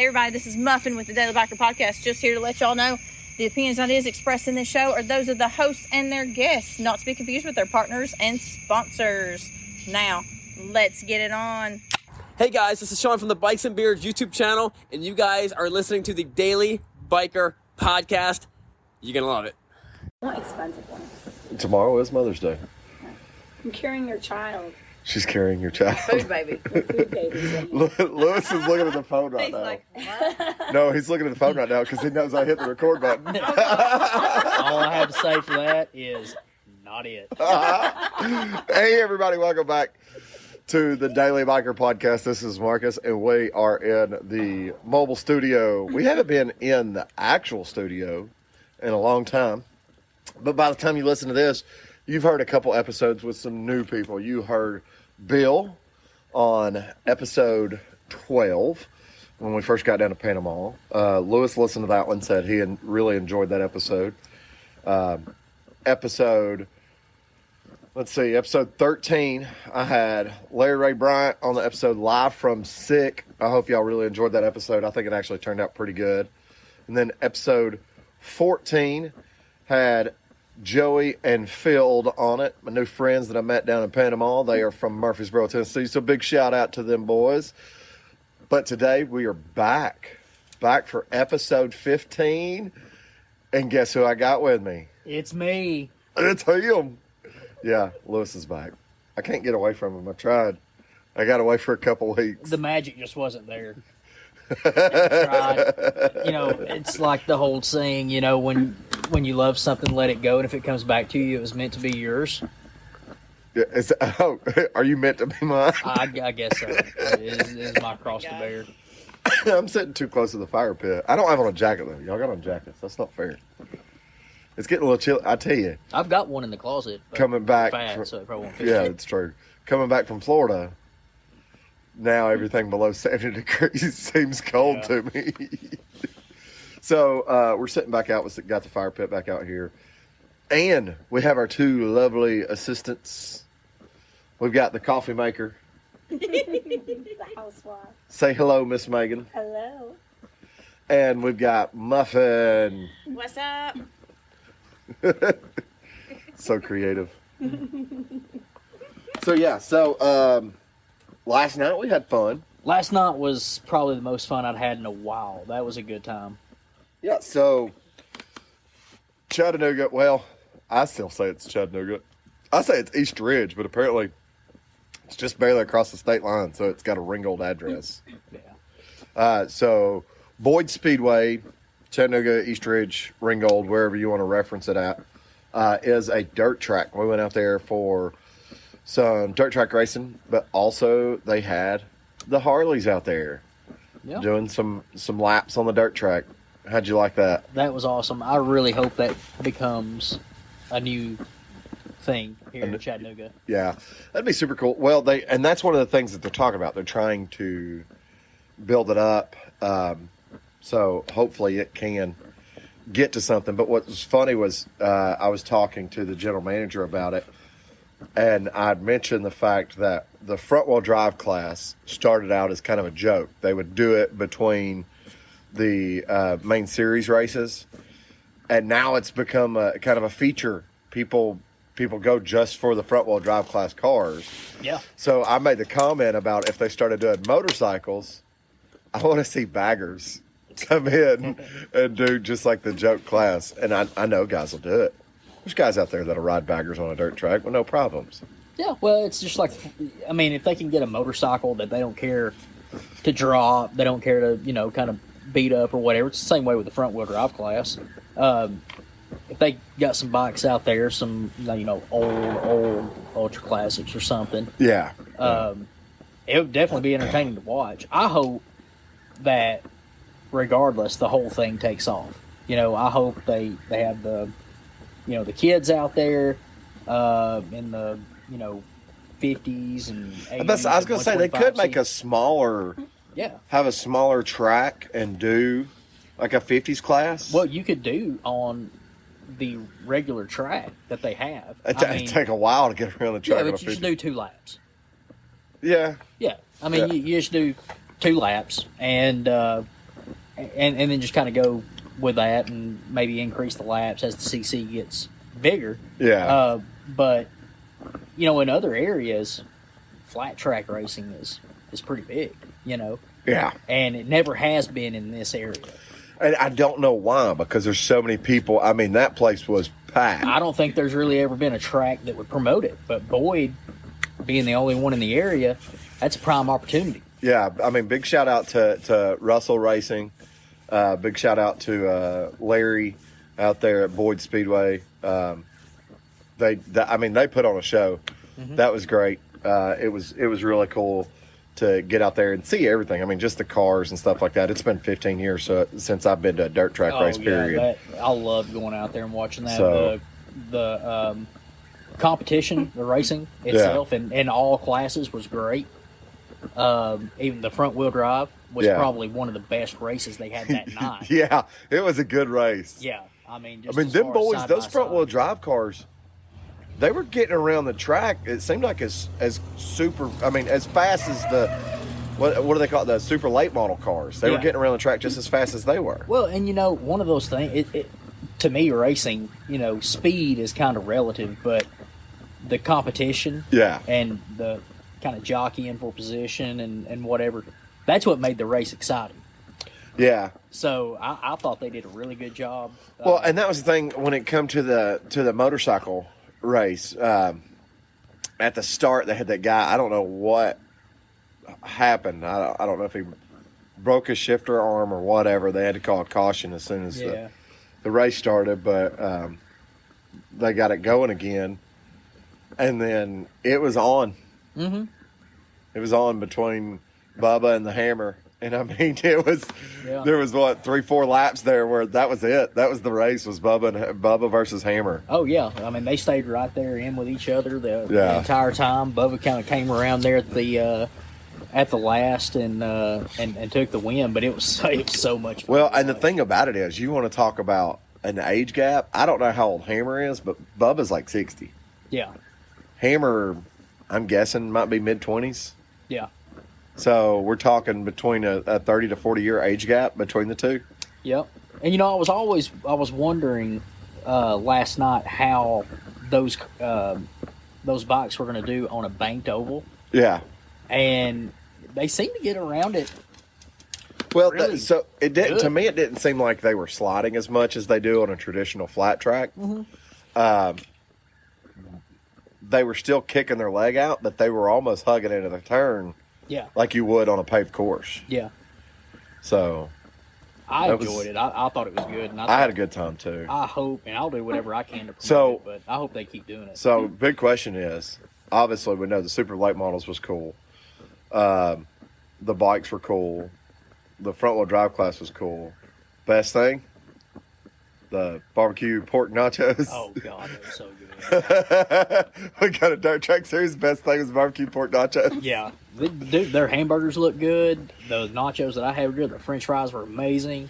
Hey everybody, this is Muffin with the Daily Biker Podcast. Just here to let y'all know the opinions and ideas expressed in this show are those of the hosts and their guests, not to be confused with their partners and sponsors. Now, let's get it on. Hey guys, this is Sean from the Bikes and Beards YouTube channel, and you guys are listening to the Daily Biker Podcast. You're gonna love it. What expensive one? Tomorrow is Mother's Day. I'm carrying your child. She's carrying your child. Food baby. Food babies. Lewis is looking at the phone right He's now. like, what? No, he's looking at the phone right now because he knows I hit the record button. All I have to say for that is not it. Hey, everybody, welcome back to the Daily Biker Podcast. This is Marcus, and we are in the mobile studio. We haven't been in the actual studio in a long time, but by the time you listen to this, you've heard a couple episodes with some new people. You heard Bill on episode 12 when we first got down to Panama. Lewis listened to that one, said he really enjoyed that episode. Episode 13, I had Larry Ray Bryant on the episode live from Sick. I hope y'all really enjoyed that episode. I think it actually turned out pretty good. And then episode 14 had Joey and Phil on it, my new friends that I met down in Panama. They are from Murfreesboro, Tennessee, so big shout out to them boys. But today we are back for episode 15, and guess who I got with me? It's me. It's him. Yeah, Lewis is back. I can't get away from him. I tried. I got away for a couple weeks. The magic just wasn't there. Tried. You know, it's like the whole saying, you know, when you love something, let it go, and if it comes back to you, it was meant to be yours. Yeah, are you meant to be mine? I guess so. It is my cross to bear. I'm sitting too close to the fire pit. I don't have on a jacket, though. Y'all got on jackets. That's not fair. It's getting a little chilly. I tell you. I've got one in the closet. Coming back. So it probably won't fit. Yeah, it's true. Coming back from Florida, now everything below 70 degrees seems cold to me. So we're sitting back out. We got the fire pit back out here. And we have our two lovely assistants. We've got the coffee maker. The housewife. Say hello, Miss Megan. Hello. And we've got Muffin. What's up? So creative. So last night we had fun. Last night was probably the most fun I'd had in a while. That was a good time. Yeah, so Chattanooga, well, I still say it's Chattanooga. I say it's East Ridge, but apparently it's just barely across the state line, so it's got a Ringgold address. Yeah. So Boyd Speedway, Chattanooga, East Ridge, Ringgold, wherever you want to reference it at, is a dirt track. We went out there for some dirt track racing, but also they had the Harleys out there doing some laps on the dirt track. How'd you like that? That was awesome. I really hope that becomes a new thing here in Chattanooga. Yeah, that'd be super cool. Well, and that's one of the things that they're talking about. They're trying to build it up, so hopefully it can get to something. But what was funny was I was talking to the general manager about it, and I'd mentioned the fact that the front-wheel drive class started out as kind of a joke. They would do it between the main series races, and now it's become a kind of a feature. People go just for the front-wheel drive class cars. Yeah. So I made the comment about if they started doing motorcycles, I want to see baggers come in and do just like the joke class. And I know guys will do it. There's guys out there that'll ride baggers on a dirt track with no problems. Yeah, well, it's just like, I mean, if they can get a motorcycle that they don't care to drop, they don't care to, you know, kind of beat up or whatever. It's the same way with the front-wheel drive class. If they got some bikes out there, some, you know, old ultra classics or something. Yeah. It would definitely be entertaining to watch. I hope that regardless, the whole thing takes off. You know, I hope they have the, you know, the kids out there in the, you know, 50s and 80s. I was going to say, they could make a smaller, have a smaller track and do like a 50s class. Well, you could do on the regular track that they have. It'd take a while to get around the track. Yeah, but you just do 2 laps. Yeah. Yeah. I mean, you just do 2 laps, and and then just kind of go with that and maybe increase the laps as the CC gets bigger. Yeah. But in other areas, flat track racing is pretty big. Yeah. And it never has been in this area. And I don't know why, because there's so many people. I mean, that place was packed. I don't think there's really ever been a track that would promote it. But Boyd, being the only one in the area, that's a prime opportunity. Yeah, I mean, big shout out to Russell Racing. Big shout out to Larry out there at Boyd Speedway. They put on a show. Mm-hmm. That was great. It was really cool to get out there and see everything. I mean, just the cars and stuff like that. It's been 15 years since I've been to a dirt track race. Period. I love going out there and watching that. So, the competition, the racing itself, and all classes was great. Even the front wheel drive was probably one of the best races they had that night. Yeah, it was a good race. Yeah, I mean, them boys, those front wheel drive cars, they were getting around the track. It seemed like as super. I mean, as fast as the what do they call it? The super late model cars. They were getting around the track just as fast as they were. Well, and one of those things. To me, racing, speed is kind of relative, but the competition, and the kind of jockeying for position and whatever, that's what made the race exciting. Yeah. So I thought they did a really good job. Well, and that was the thing when it come to the motorcycle race. At the start, they had that guy. I don't know what happened. I don't know if he broke his shifter arm or whatever. They had to call a caution as soon as the race started, but they got it going again, and then it was on. Mm-hmm. It was on between Bubba and the Hammer, and I mean, it was there was 3-4 laps there where that was it. That was the race. Was Bubba versus Hammer. Oh yeah, I mean they stayed right there in with each other the entire time. Bubba kind of came around there at the last and took the win, but it was so much fun. Well, and the thing about it is, you want to talk about an age gap. I don't know how old Hammer is, but Bubba's like 60. Yeah. Hammer, I'm guessing, might be mid-20s. Yeah. So we're talking between a 30 to 40 year age gap between the two. Yep. And I was wondering last night how those bikes were going to do on a banked oval. Yeah. And they seem to get around it. Well, really so it didn't. To me, it didn't seem like they were sliding as much as they do on a traditional flat track. Mm-hmm. They were still kicking their leg out, but they were almost hugging into the turn. Yeah. Like you would on a paved course. Yeah. So I enjoyed it. I thought it was good. And I had a good time too. I hope, and I'll do whatever I can to promote it, but I hope they keep doing it. So big question is, obviously we know the super late models was cool. The bikes were cool. The front wheel drive class was cool. Best thing, the barbecue pork nachos. Oh God, they were so good. We got a dirt track series. Best thing was barbecue pork nachos. Yeah, dude, their hamburgers look good. The nachos that I had were good. The French fries were amazing.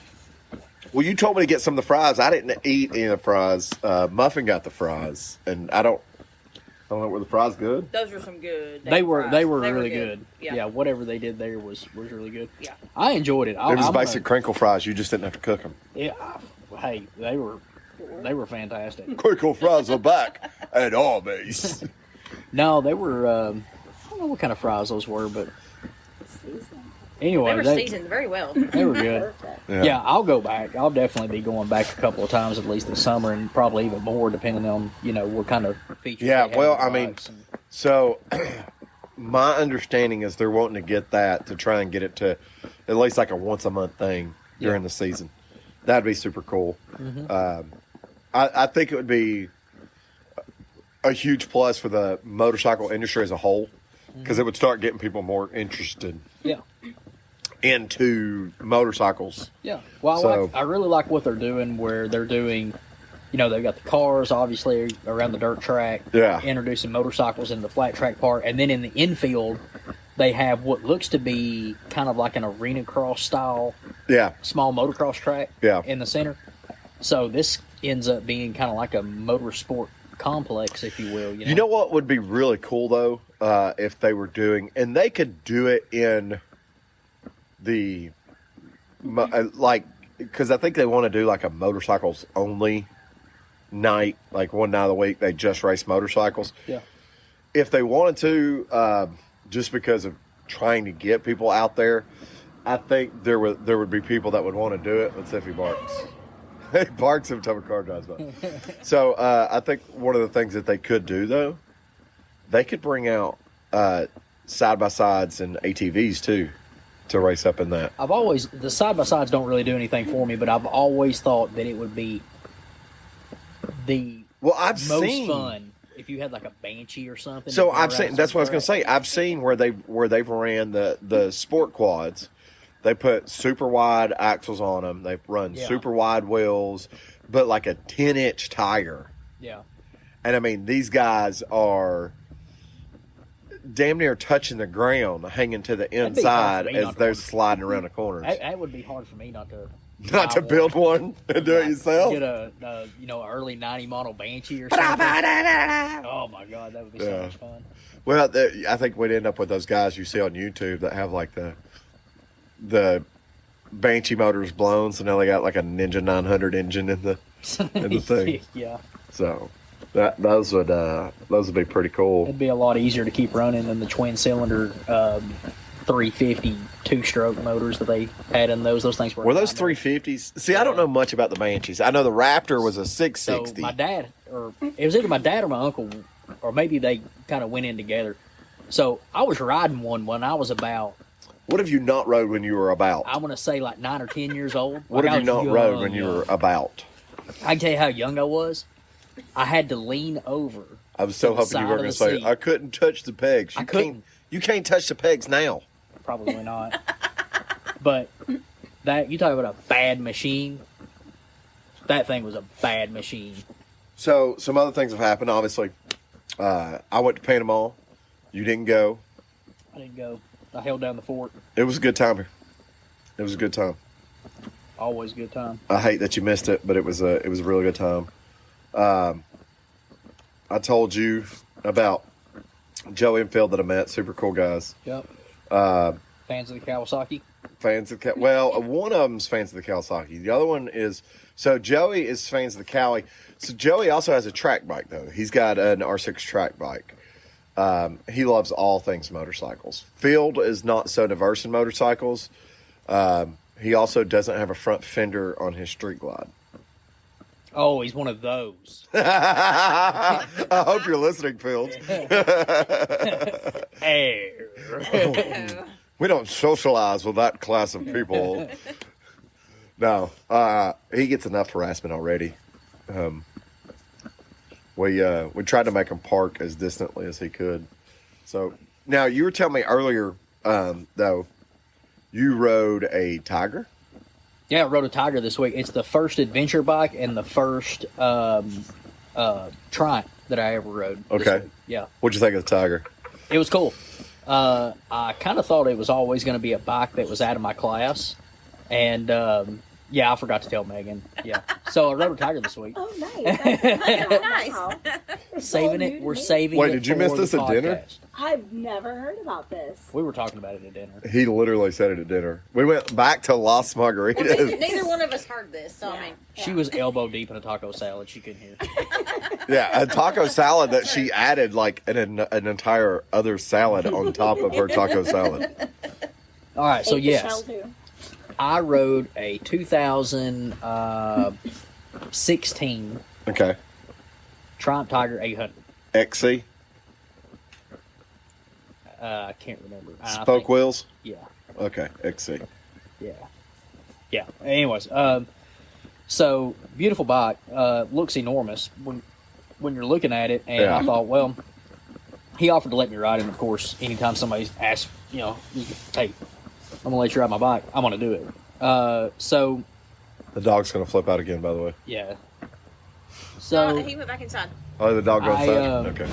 Well, you told me to get some of the fries. I didn't eat any of the fries. Muffin got the fries, and I don't know, were the fries good? Those were some good. They were really good. Yeah, whatever they did there was really good. Yeah, I enjoyed it. It was basic crinkle fries. You just didn't have to cook them. Yeah, hey, they were fantastic. Crinkle fries are back at Arby's. No, they were. I don't know what kind of fries those were, but anyway, they were seasoned very well. They were good. Yeah, I'll go back. I'll definitely be going back a couple of times at least this summer, and probably even more depending on what kind of features. Yeah, they have well, on the I mean, bikes and- so my understanding is they're wanting to get that to try and get it to at least like a once a month thing during the season. That'd be super cool. Mm-hmm. I think it would be a huge plus for the motorcycle industry as a whole, because it would start getting people more interested into motorcycles. Yeah. Well, I really like what they're doing, where they're doing, they've got the cars, obviously, around the dirt track. Yeah. Introducing motorcycles in the flat track part. And then in the infield, they have what looks to be kind of like an arena cross style small motocross track in the center. So this ends up being kind of like a motorsport complex, if you will. You know what would be really cool, though, if they were doing, and they could do it in the like, because I think they want to do like a motorcycles only night, like one night of the week they just race motorcycles. Yeah. If they wanted to, just because of trying to get people out there, I think there would be people that would want to do it. Let's see if he barks. He barks every time a car drives by. So I think one of the things that they could do, though, they could bring out side-by-sides and ATVs, too, to race up in that. The side-by-sides don't really do anything for me, but I've always thought that it would be the most fun if you had like a Banshee or something. So I've seen, that's what I was going to say. I've seen where they've ran the sport quads. They put super wide axles on them. They run super wide wheels, but like a 10-inch tire. Yeah. And I mean, these guys are damn near touching the ground, hanging to the inside as they're sliding around the corners. That would be hard for me not to build one and do it yourself. Get a early '90 model Banshee or something. Oh my God, that would be so much fun. Well, I think we'd end up with those guys you see on YouTube that have like the Banshee motors blown, so now they got like a Ninja 900 engine in the thing. Yeah. So those would be pretty cool. It'd be a lot easier to keep running than the twin cylinder 350 2-stroke motors that they had in those. Those things were those 350s. See, I don't know much about the Banshees. I know the Raptor was a 660. So my dad, or it was either my dad or my uncle, or maybe they kind of went in together. So I was riding one when I was about. What have you not rode when you were about? I want to say like 9 or 10 years old. What have you not rode when you were about? I can tell you how young I was. I had to lean over. I was so hoping you were going to say, I couldn't touch the pegs. You can't touch the pegs now. Probably not. But that you talk about a bad machine. That thing was a bad machine. So some other things have happened. Obviously, I went to Panama. You didn't go. I didn't go. I held down the fort. It was a good time here. It was a good time. Always a good time. I hate that you missed it, but it was a really good time. I told you about Joe Enfield that I met. Super cool guys. Yep. Fans of the Kawasaki. One of them's fans of the Kawasaki. The other one is, so Joey is fans of the Cowie. So Joey also has a track bike though. He's got an R6 track bike. He loves all things motorcycles. Field is not so diverse in motorcycles. He also doesn't have a front fender on his Street Glide. Oh, he's one of those. I hope you're listening, Fields. Hey. We don't socialize with that class of people. No, he gets enough harassment already. We tried to make him park as distantly as he could. So now you were telling me earlier, though, you rode a Tiger. Yeah, I rode a Tiger this week. It's the first adventure bike and the first Triumph that I ever rode. Okay. Yeah. What'd you think of the Tiger? It was cool. I kind of thought it was always going to be a bike that was out of my class. And, I forgot to tell Megan. Yeah. So I rode a Tiger this week. Oh, nice. Nice. Nice. Saving it. We're saving it. Wait, did you miss this at dinner? I've never heard about this. We were talking about it at dinner. He literally said it at dinner. We went back to Las Margaritas. Neither one of us heard this, so I mean. She was elbow deep in a taco salad. She couldn't hear. Yeah, a taco salad that she added like an entire other salad on top of her taco salad. All right, so Ate the shell, too. I rode a 2016 Okay. Triumph Tiger 800. XC? I can't remember. Spoke wheels? Yeah. Okay, XC. Yeah. Yeah. Anyways, so beautiful bike. Looks enormous when you're looking at it, and I thought, well, he offered to let me ride it. Of course, anytime somebody asks, hey, I'm gonna let you ride my bike, I'm gonna do it. So the dog's gonna flip out again, by the way. Yeah. So he went back inside. Oh, the dog goes inside? Okay.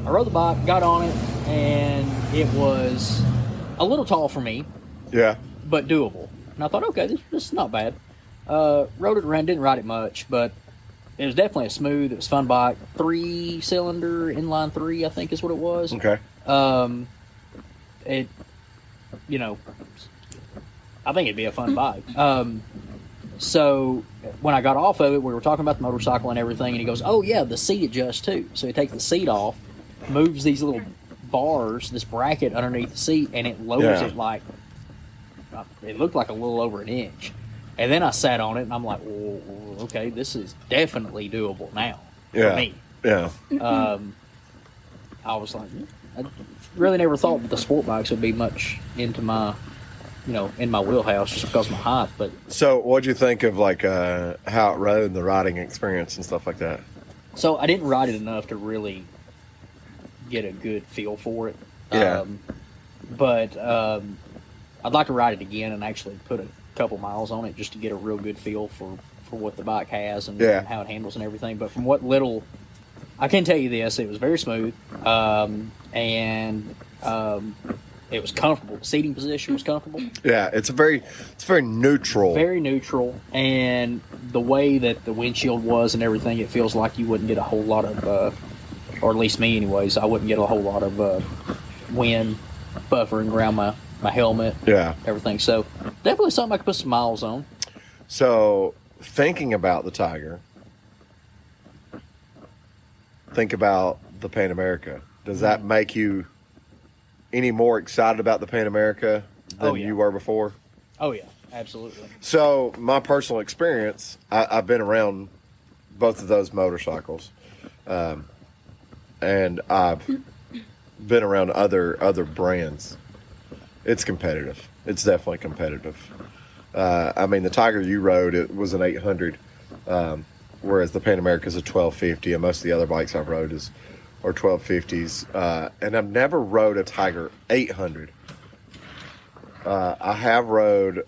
I rode the bike, got on it, and it was a little tall for me. Yeah. But doable. And I thought, okay, this is not bad. Rode it around, didn't ride it much, but it was definitely a smooth, it was a fun bike. 3-cylinder, inline 3, I think is what it was. Okay. It, I think it'd be a fun bike. So when I got off of it, we were talking about the motorcycle and everything, and he goes, "Oh yeah, the seat adjusts too." So he takes the seat off, moves these little bars, this bracket underneath the seat, and it lowers it like it looked like a little over an inch. And then I sat on it, and I'm like, "Whoa, okay, this is definitely doable now for me." Yeah. I was like, I really never thought that the sport bikes would be much into my, in my wheelhouse just because of my height. But So, what'd you think of like how it rode and the riding experience and stuff like that? so I didn't ride it enough to really get a good feel for it. Yeah. But I'd like to ride it again and actually put a couple miles on it just to get a real good feel for what the bike has and how it handles and everything. But from what little I can tell you this, it was very smooth, and it was comfortable. The seating position was comfortable. Yeah, it's very neutral. Very neutral, and the way that the windshield was and everything, it feels like you wouldn't get a whole lot of, or at least me anyways, I wouldn't get a whole lot of wind buffering around my helmet. Yeah. Everything. So definitely something I could put some miles on. So, thinking about the Tiger, think about the Pan America. Does that make you any more excited about the Pan America than you were before? Oh yeah, absolutely. So, my personal experience, I've been around both of those motorcycles, and I've been around other brands. It's competitive. It's definitely competitive. I mean, the Tiger you rode, it was an 800, whereas the Pan America is a 1250, and most of the other bikes I've rode are 1250s. And I've never rode a Tiger 800. I have rode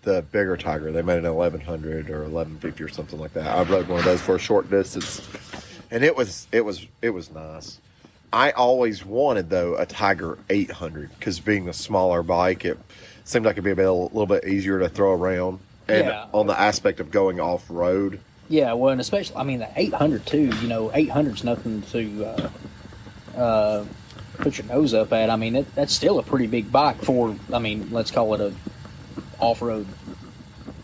the bigger Tiger. They made an 1100 or 1150 or something like that. I rode one of those for a short distance, and it was nice. I always wanted, though, a Tiger 800 because being a smaller bike, it seemed like it'd be a little bit easier to throw around, and on the aspect of going off road. Yeah, well, and especially, I mean, the 800 too. 800's nothing to put your nose up at. I mean, that's still a pretty big bike for. I mean, let's call it a off-road,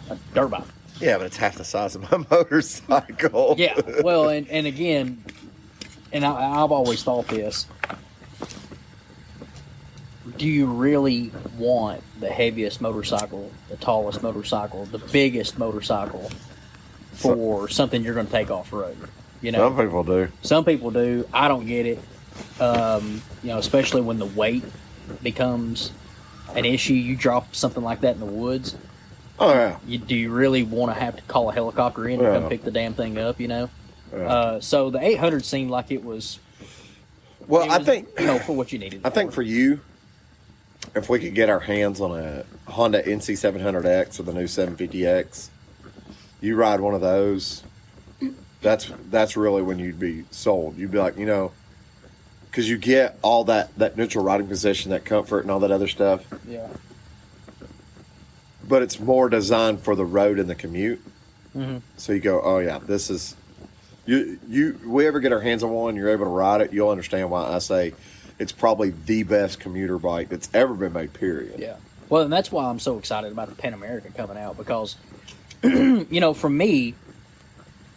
a dirt bike. Yeah, but it's half the size of my motorcycle. Yeah, well, and again, and I've always thought this. Do you really want the heaviest motorcycle, the tallest motorcycle, the biggest motorcycle for something you're going to take off road? Some people do. Some people do. I don't get it. Especially when the weight becomes an issue. You drop something like that in the woods. Oh yeah. Do you really want to have to call a helicopter in to come pick the damn thing up? Yeah. So the 800 seemed like it was. Well, I think for what you needed. I think for you, if we could get our hands on a Honda NC700X or the new 750X, you ride one of those. That's really when you'd be sold. You'd be like, because you get all that neutral riding position, that comfort, and all that other stuff. Yeah. But it's more designed for the road and the commute. Mm-hmm. So you go, oh yeah, this is. We ever get our hands on one, you're able to ride it, you'll understand why I say it's probably the best commuter bike that's ever been made, period. Yeah. Well, and that's why I'm so excited about the Pan America coming out because, for me,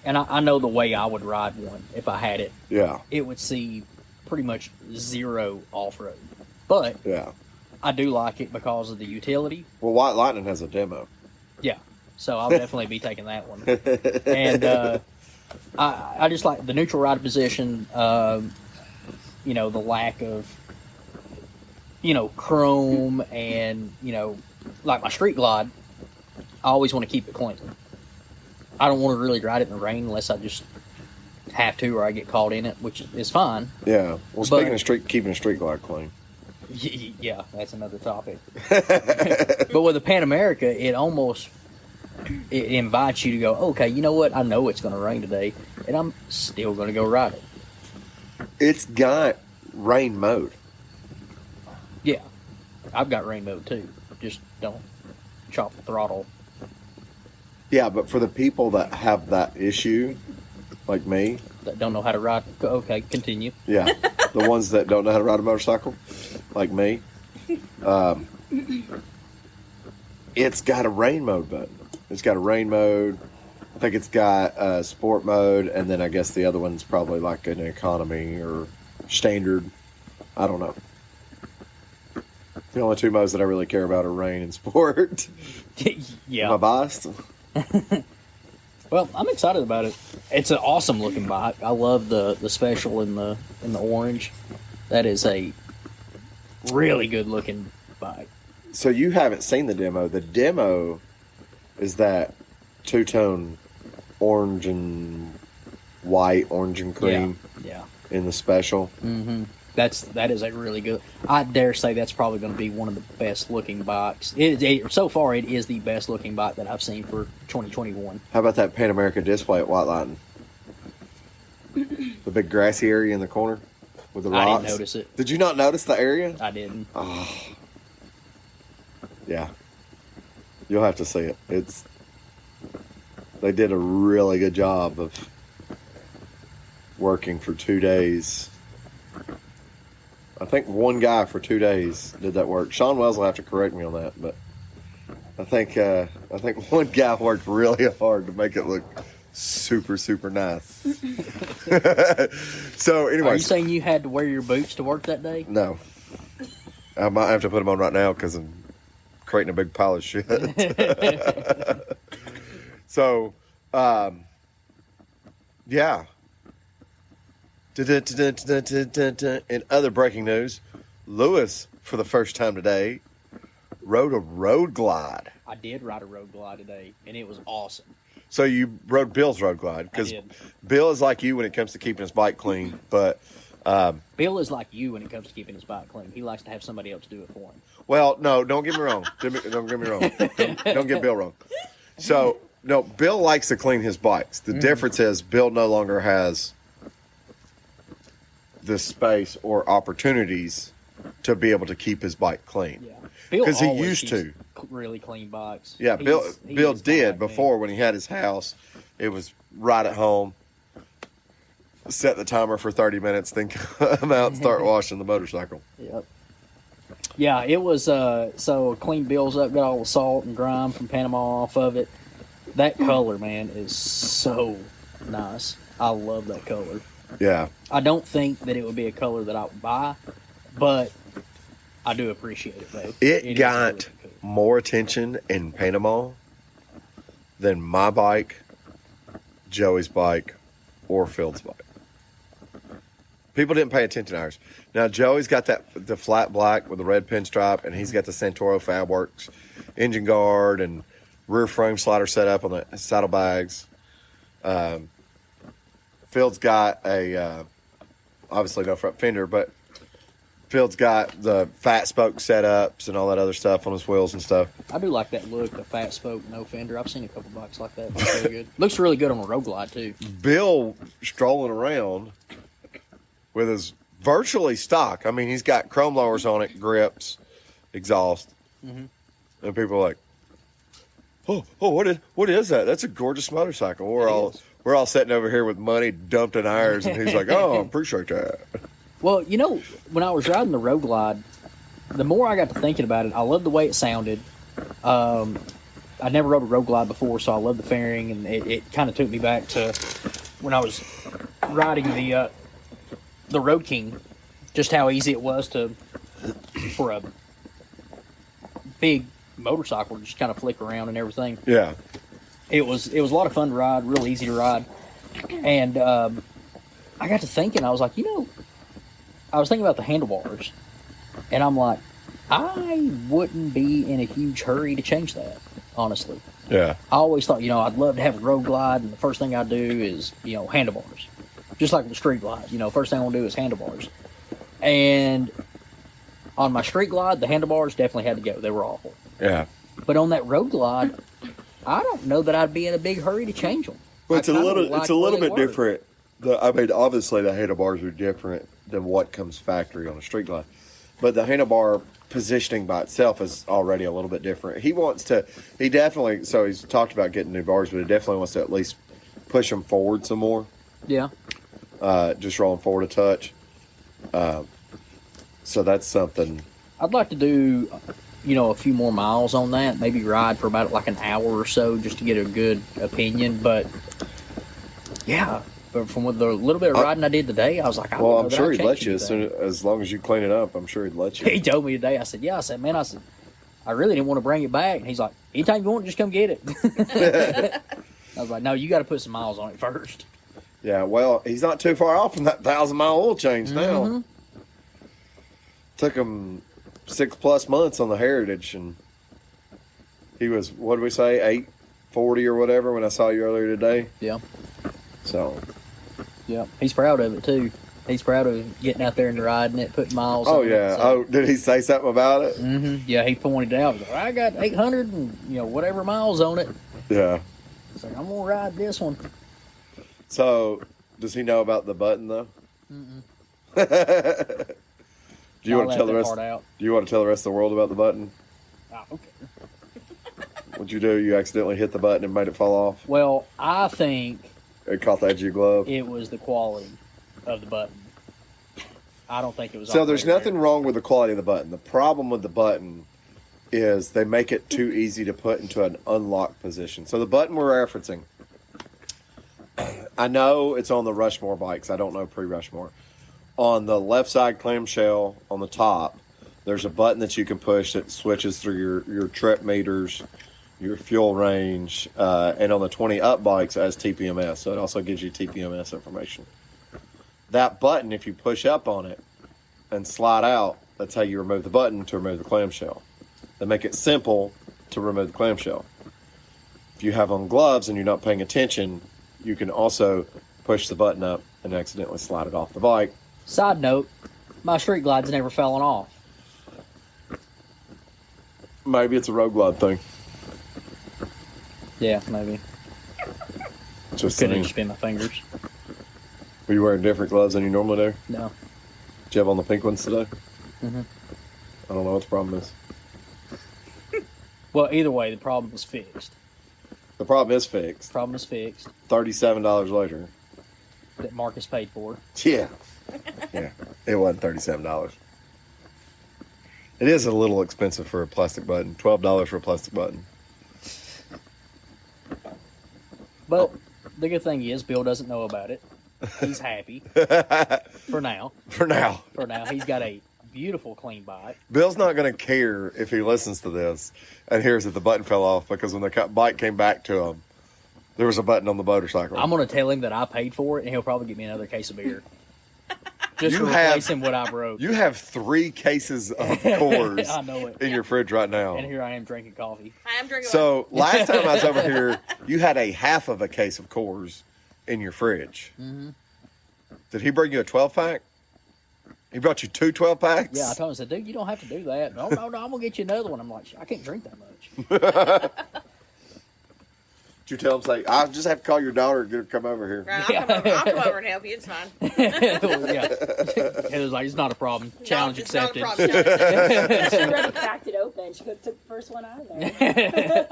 and I know the way I would ride one if I had it. Yeah. It would see pretty much zero off-road. But yeah, I do like it because of the utility. Well, White Lightning has a demo. Yeah. So I'll definitely be taking that one. And I just like the neutral ride position, the lack of, chrome and, like my Street Glide, I always want to keep it clean. I don't want to really ride it in the rain unless I just have to or I get caught in it, which is fine. Yeah. Well, speaking of keeping a Street Glide clean. Yeah, that's another topic. But with the Pan America, it invites you to go, okay, you know what? I know it's going to rain today, and I'm still going to go ride it. It's got rain mode. Yeah. I've got rain mode too. Just don't chop the throttle. Yeah, but for the people that have that issue, like me. That don't know how to ride. Okay, continue. Yeah. The ones that don't know how to ride a motorcycle, like me. it's got a rain mode button. It's got a rain mode. I think it's got a sport mode, and then I guess the other one's probably like an economy or standard. I don't know. The only two modes that I really care about are rain and sport. Yeah. Am I biased? Well, I'm excited about it. It's an awesome looking bike. I love the special in the orange. That is a really good looking bike. So you haven't seen the demo. The demo is that two-tone orange and white, orange and cream Yeah. in the special. Mm-hmm. That is a really good. I dare say that's probably going to be one of the best looking bikes. So far, it is the best looking bike that I've seen for 2021. How about that Pan America display at White Lightning? The big grassy area in the corner with the rocks. I didn't notice it. Did you not notice the area? I didn't. Oh. Yeah. You'll have to see it. They did a really good job of working for 2 days. I think one guy for 2 days did that work. Sean Wells will have to correct me on that, but I think one guy worked really hard to make it look super, super nice. So anyway, Are you saying you had to wear your boots to work that day? no, I might have to put them on right now because I'm creating a big pile of shit. So, yeah. In other breaking news, Lewis, for the first time today, rode a road glide. I did ride a road glide today, and it was awesome. So you rode Bill's road glide because I did. Bill is like you when it comes to keeping his bike clean, but Bill is like you when it comes to keeping his bike clean. He likes to have somebody else do it for him. well, no, don't get me wrong. Don't get me wrong. Don't get Bill wrong. So no, Bill likes to clean his bikes. The difference is Bill no longer has the space or opportunities to be able to keep his bike clean. Yeah, Bill 'Cause he always used keeps to. really clean bikes. Yeah, He Bill is did kinda like me. before when he had his house. It was right at home. Set the timer for 30 minutes, then come out and start washing the motorcycle. Yep. Yeah, it was so clean Bill's up, got all the salt and grime from Panama off of it. That color, man, is so nice. I love that color. Yeah. I don't think that it would be a color that I would buy, but I do appreciate it, though. It is got really cool. more attention in Panama than my bike, Joey's bike, or Phil's bike. People didn't pay attention to ours. Now Joey's got the flat black with the red pinstripe, and he's got the Santoro Fabworks engine guard and rear frame slider set up on the saddlebags. Phil's got a obviously no front fender, but Phil's got the fat spoke setups and all that other stuff on his wheels and stuff. I do like that look, the fat spoke, no fender. I've seen a couple bikes like that. Looks really good. Looks really good on a road glide, too. Bill strolling around with his virtually stock. I mean, he's got chrome lowers on it, grips, exhaust, and people are like, "Oh, what is that? That's a gorgeous motorcycle." We're all sitting over here with money dumped in ours, and he's like, "Oh, I appreciate that." Well, you know, when I was riding the road glide, the more I got to thinking about it, I loved the way it sounded. I never rode a road glide before, so I loved the fairing, and it kind of took me back to when I was riding the Road King, just how easy it was for a big motorcycle to just kind of flick around and everything. Yeah, It was a lot of fun to ride, real easy to ride, and I got to thinking, I was like, I was thinking about the handlebars, and I'm like, I wouldn't be in a huge hurry to change that, honestly. yeah, I always thought, I'd love to have a road glide, and the first thing I do is, handlebars. Just like the street glide, first thing I want to do is handlebars. And on my street glide, the handlebars definitely had to go. They were awful. yeah. But on that road glide, I don't know that I'd be in a big hurry to change them. Well, I it's a kinda little like the way they bit were. different. Obviously the handlebars are different than what comes factory on a street glide, but the handlebar positioning by itself is already a little bit different. He definitely, so he's talked about getting new bars, but he definitely wants to at least push them forward some more. Yeah. Just rolling forward a touch. So that's something. I'd like to do a few more miles on that. Maybe ride for about like an hour or so just to get a good opinion. But yeah, but from the little bit of riding I did today, I was like, well, I'm sure he'd let you as long as you clean it up. I'm sure he'd let you. He told me today. I said, yeah. I said, man, I really didn't want to bring it back. And he's like, anytime you want, just come get it. I was like, no, you got to put some miles on it first. Yeah, well, he's not too far off from that 1,000-mile oil change now. Took him 6+ months on the Heritage, and he was, what did we say, 840 or whatever when I saw you earlier today. Yeah. So. Yeah, he's proud of it too. He's proud of getting out there and riding it, putting miles Oh, on yeah. it. So. Oh, did he say something about it? Mm-hmm. Yeah, he pointed out. Like, I got 800 and whatever miles on it. Yeah. He's like, I'm gonna ride this one. So, does he know about the button though? Mm-mm. Do you want to tell the rest? Do you want to tell the rest of the world about the button? Okay. What'd you do? You accidentally hit the button and made it fall off? Well, I think It caught the edge of your glove? it was the quality of the button. I don't think it was. So there's nothing wrong with the quality of the button. The problem with the button is they make it too easy to put into an unlocked position. So the button we're referencing, I know it's on the Rushmore bikes. I don't know pre-Rushmore. On the left side clamshell on the top, there's a button that you can push that switches through your trip meters, your fuel range, and on the 20 up bikes as TPMS. So it also gives you TPMS information. That button, if you push up on it and slide out, that's how you remove the button to remove the clamshell. They make it simple to remove the clamshell. If you have on gloves and you're not paying attention, you can also push the button up and accidentally slide it off the bike. Side note, my street glide's never fallen off. Maybe it's a road glide thing. Yeah, maybe. Just Could have saying. just been my fingers. Were you wearing different gloves than you normally do? No. Did you have on the pink ones today? Mm-hmm. I don't know what the problem is. Well, either way, the problem was fixed. The problem is fixed. Problem is fixed. $37 later. That Marcus paid for. Yeah. Yeah. It wasn't $37. It is a little expensive for a plastic button. $12 for a plastic button. But the good thing is, Bill doesn't know about it. He's happy. For now. For now. For now. He's got a beautiful, clean bike. Bill's not going to care if he listens to this and hears that the button fell off, because when the bike came back to him, there was a button on the motorcycle. I'm going to tell him that I paid for it, and he'll probably get me another case of beer. Just You for have- replacing what I broke. You have 3 cases of Coors I know it. in your fridge right now. And here I am drinking coffee. I am drinking. So last time I was over here, you had a half of a case of Coors in your fridge. Mm-hmm. Did he bring you a 12-pack? He brought you 2 12-packs? Yeah, I told him, I said, dude, you don't have to do that. No, I'm going to get you another one. I'm like, I can't drink that much. Did you tell him, say, I just have to call your daughter and get her to come over here? Right, I'll come over and help you. It's fine. Yeah. It was like, it's not a problem. Challenge It's not a accepted. problem. Challenge accepted. She already cracked it open. She took the first one out of there.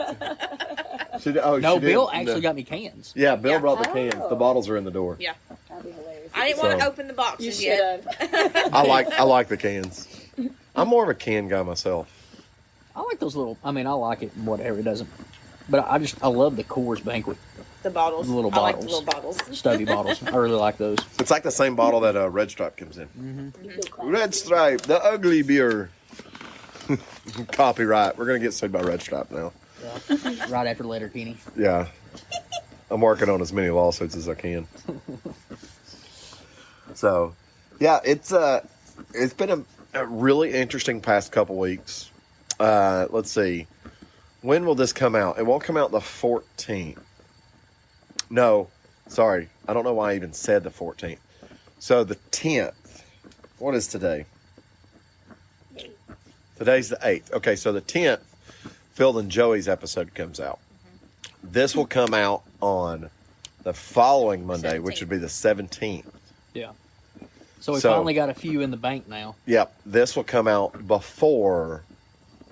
No, she Bill did. actually No. got me cans. Yeah, Bill Yeah. brought the cans. The bottles are in the door. Yeah. That'd be hilarious. I didn't want to So- open the You boxes should yet. have. I like the cans. I'm more of a can guy myself. I like those little, I like it and whatever, it doesn't. But I love the Coors Banquet The bottles. The little I like the bottles. little bottles. Stubby bottles. I really like those. It's like the same bottle that Red Stripe comes in. You feel classy. Red Stripe, the ugly beer. Copyright. We're going to get sued by Red Stripe now. Yeah. Right after Letterkenny. Yeah. I'm working on as many lawsuits as I can. So, yeah, it's been a really interesting past couple weeks. Let's see. When will this come out? It won't come out the 14th. No, sorry. I don't know why I even said the 14th. So the 10th. What is today? Today's the 8th. Okay, so the 10th, Phil and Joey's episode comes out. This will come out on the following Monday, which would be the 17th. Yeah. So we So- finally got a few in the bank now. Yep, this will come out before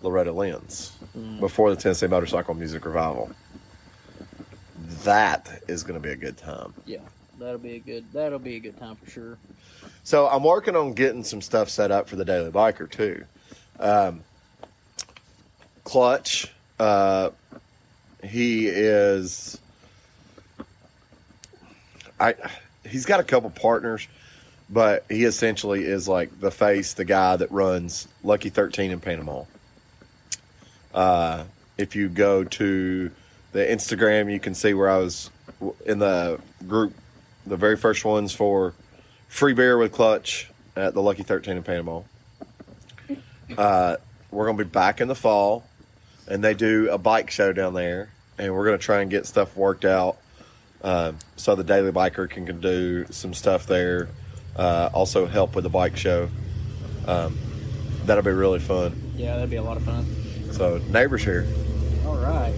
Loretta Lynn's, before the Tennessee Motorcycle Music Revival. That is going to be a good time. Yeah. That'll be a good time for sure. So I'm working on getting some stuff set up for the Daily Biker too. Clutch. He is. He's got a couple partners, but he essentially is like the guy that runs Lucky 13 in Panama. If you go to the Instagram, you can see where I was in the group, the very first ones for free beer with Clutch at the Lucky 13 in Panama. We're going to be back in the fall, and they do a bike show down there, and we're going to try and get stuff worked out so the Daily Biker can do some stuff there, also help with the bike show. That'll be really fun. Yeah, that'd be a lot of fun. So, neighbors here. All right.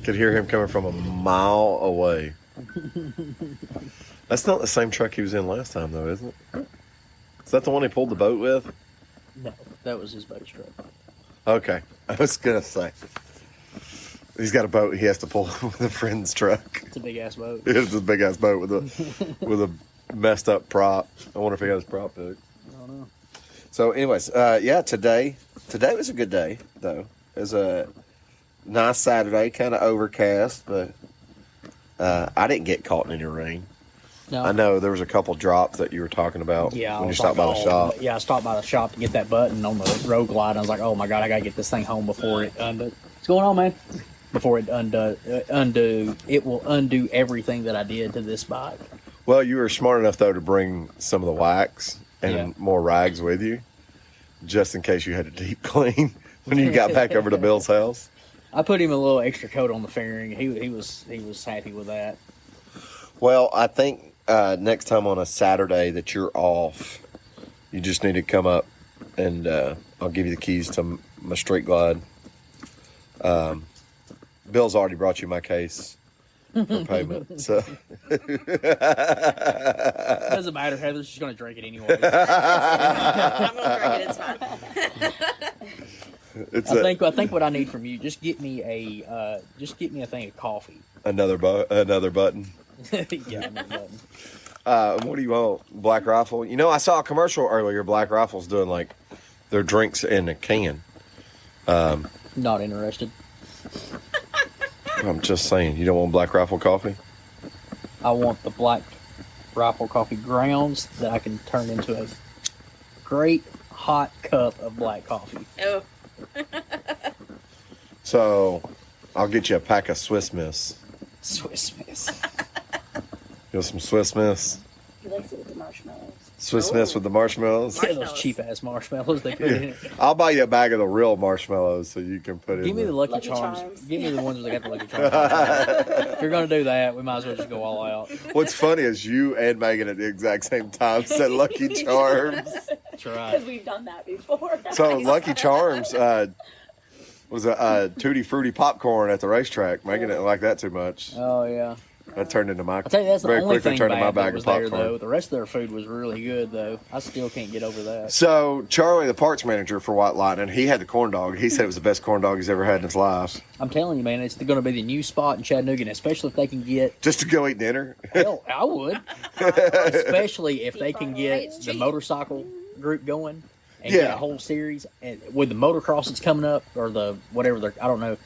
Could hear him coming from a mile away. That's not the same truck he was in last time, though, isn't it? Is that the one he pulled the boat with? No, that was his boat truck. Okay. I was going to say. He's got a boat he has to pull with a friend's truck. It's a big-ass boat. It's a big-ass boat with a messed up prop. I wonder if he got his prop hook. I don't know. So, anyways, today was a good day, though. It was a nice Saturday, kind of overcast, but I didn't get caught in any rain. No. I know there was a couple drops that you were talking about when you stopped by the shop. Yeah, I stopped by the shop to get that button on the road glide. And I was like, oh my God, I got to get this thing home before it undo. What's going on, man? Before it it will undo everything that I did to this bike. Well, you were smart enough, though, to bring some of the wax and more rags with you, just in case you had to deep clean when you got back over to Bill's house. I put him a little extra coat on the fairing. He was happy with that. Well, I think next time on a Saturday that you're off, you just need to come up and I'll give you the keys to my Street Glide. Bill's already brought you my case for payment. So It doesn't matter. Heather's just going to drink it anyway. I'm gonna drink it. It's fine. I think what I need from you, just get me a thing of coffee. another button. Yeah, another button. What do you want? Black Rifle? You know, I saw a commercial earlier. Black Rifle's doing like their drinks in a can. Not interested. I'm just saying, you don't want Black Rifle coffee? I want the Black Rifle coffee grounds that I can turn into a great hot cup of black coffee. Oh, So, I'll get you a pack of Swiss Miss. Swiss Miss. You want some Swiss Miss? He likes it with the marshmallows. Swiss Miss with the marshmallows? Yeah, those cheap ass marshmallows they put in it. I'll buy you a bag of the real marshmallows so you can put it Give in me the Lucky Lucky Charms. Charms. Give me the ones that got the Lucky Charms. If you're going to do that, we might as well just go all out. What's funny is you and Megan at the exact same time said Lucky Charms. That's Because right. we've done that before. So Lucky Charms was a Tutti Frutti popcorn at the racetrack. Megan didn't like that too much. Oh, yeah. That turned into my I'll tell you, that's the very only quickly thing turned into my bad bag that of was there, popcorn. though. The rest of their food was really good, though. I still can't get over that. So Charlie, the parts manager for White Lightning, he had the corn dog. He said it was the best corn dog he's ever had in his life. I'm telling you, man, it's going to be the new spot in Chattanooga, and especially if they can get... Just to go eat dinner. Hell, I would. Especially if they can get It's the cheap. motorcycle group going and Yeah. get a whole series. And with the motocross that's coming up, or the whatever they're... I don't know.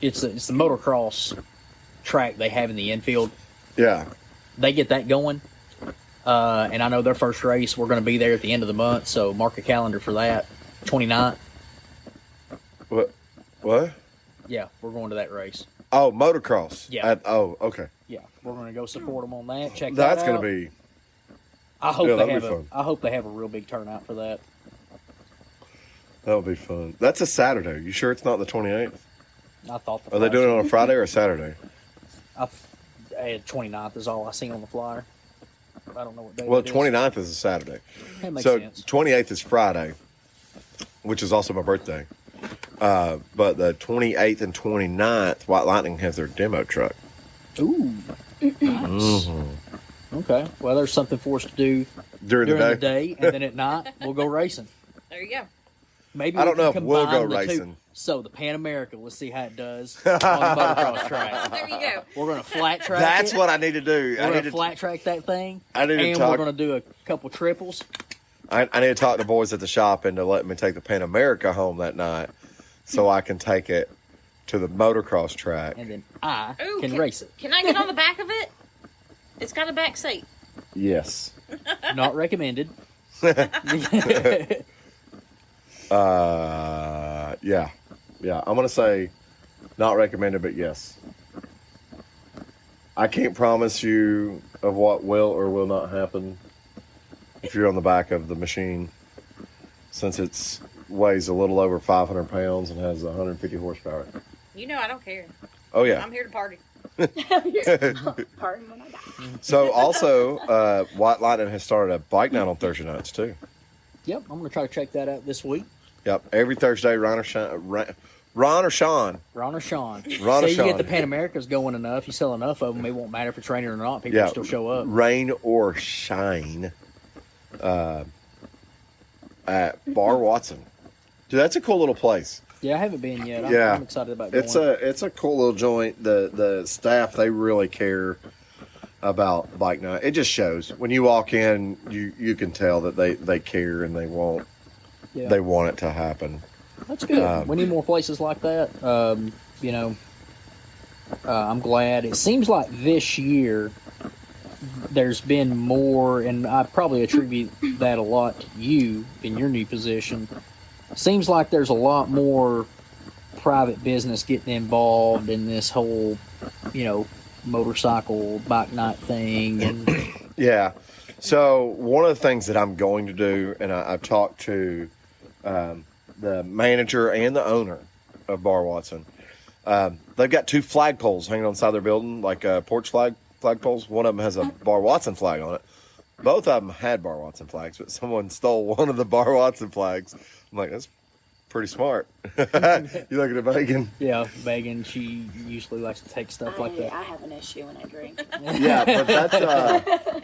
It's the motocross track they have in the infield. Yeah. They get that going. And I know their first race, we're going to be there at the end of the month, so mark a calendar for that. 29th. What? Yeah, we're going to that race. Oh, motocross. Yeah. Okay. Yeah, we're going to go support them on that. Check that That's out. going to be. I hope yeah, they that'll have be fun. I hope they have a real big turnout for that. That'll be fun. That's a Saturday. You sure it's not the 28th? I thought the Are they flyer- doing it on a Friday or a Saturday? 29th is all I seen on the flyer. I don't know what day. Well, it is. 29th is a Saturday. That makes So sense. 28th is Friday, which is also my birthday. But the 28th and 29th, White Lightning has their demo truck. Ooh, nice. Okay, well, there's something for us to do During during the the day. day, and then at night we'll go racing. there you go. Maybe I we don't know can if we'll go combine the two. racing. So the Pan America, let's see how it does on the motocross track. There you go. We're gonna flat track. That's it. what I need to do. We're gonna flat track that thing. I need to and talk- we're gonna do a couple triples. I need to talk the boys at the shop into letting me take the Pan America home that night so I can take it to the motocross track. And then I Ooh, can race it. Can I get on the back of it? It's got a back seat. Yes. Not recommended. Yeah. I'm gonna say not recommended, but yes. I can't promise you of what will or will not happen if you're on the back of the machine, since it weighs a little over 500 pounds and has 150 horsepower. You know I don't care. Oh yeah. I'm here to party. Pardon when I die. So also, White Lightning has started a bike night on Thursday nights too. Yep, I'm going to try to check that out this week. Yep, every Thursday, Ron or Sean. Ron or Sean. Ron or Say you Sean. get the Pan Americas going enough, you sell enough of them, it won't matter if it's raining or not. People will still show up. Rain or shine at Bar Watson. Dude, that's a cool little place. Yeah, I haven't been yet. I'm excited about going. It's a cool little joint. The staff, they really care about bike night. It just shows when you walk in, you can tell that they care and they want it to happen. That's good. We need more places like that. I'm glad. It seems like this year there's been more, and I probably attribute that a lot to you in your new position. Seems like there's a lot more private business getting involved in this whole, motorcycle bike night thing. And Yeah. So one of the things that I'm going to do, and I've talked to the manager and the owner of Bar Watson. They've got 2 flagpoles hanging on the side of their building, like porch flagpoles. One of them has a Bar Watson flag on it. Both of them had Bar Watson flags, but someone stole one of the Bar Watson flags. I'm like, that's pretty smart. You looking at Megan? yeah, Megan, she usually likes to take stuff like that. I have an issue when I drink. Yeah, but that's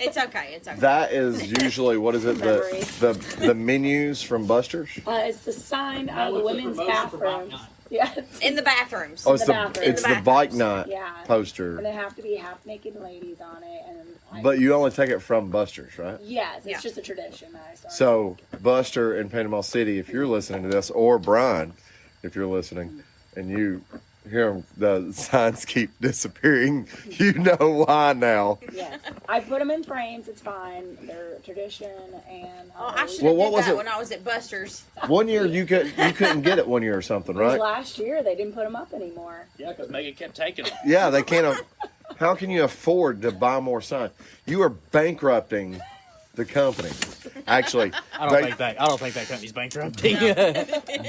It's okay. It's okay. that is usually, what is it? Memories. The menus from Buster's. It's the sign on the women's bathrooms. Yeah, In the bathrooms. Oh, it's the bathroom. it's In the the bike bathrooms. night Yeah. poster. and they have to be half naked ladies on it, and But you only take it from Buster's, right? yes, it's Yeah. just a tradition that I started. So Buster in Panama City, if you're listening to this, or Brian, if you're listening, and you hear the signs keep disappearing, you know why now. yes, I put them in frames. It's fine. They're a tradition, and I should have Well, what did was that it? when I was at Buster's. One year you couldn't get it one year or something, It was right? last year they didn't put them up anymore. Yeah, because Megan kept taking them. Yeah, they can't. How can you afford to buy more signs? You are bankrupting the company. Actually, I don't think that company's bankrupting.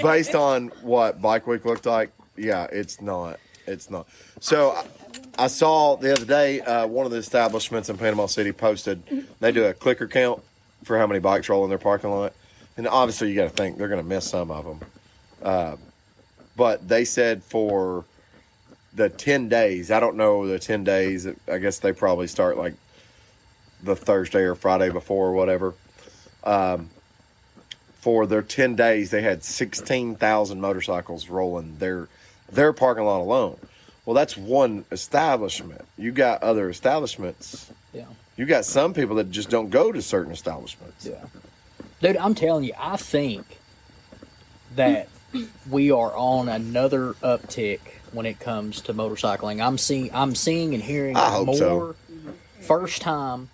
based on what Bike Week looked like, yeah, it's not. It's not. So I saw the other day one of the establishments in Panama City posted, they do a clicker count for how many bikes roll in their parking lot. And obviously you got to think they're going to miss some of them. But they said for the 10 days, I don't know the 10 days, I guess they probably start like the Thursday or Friday before or whatever. For their 10 days, they had 16,000 motorcycles rolling their parking lot alone. Well, that's one establishment. You got other establishments. Yeah. You got some people that just don't go to certain establishments. Yeah. Dude, I'm telling you, I think that we are on another uptick when it comes to motorcycling. I'm seeing and hearing I hope more so. first time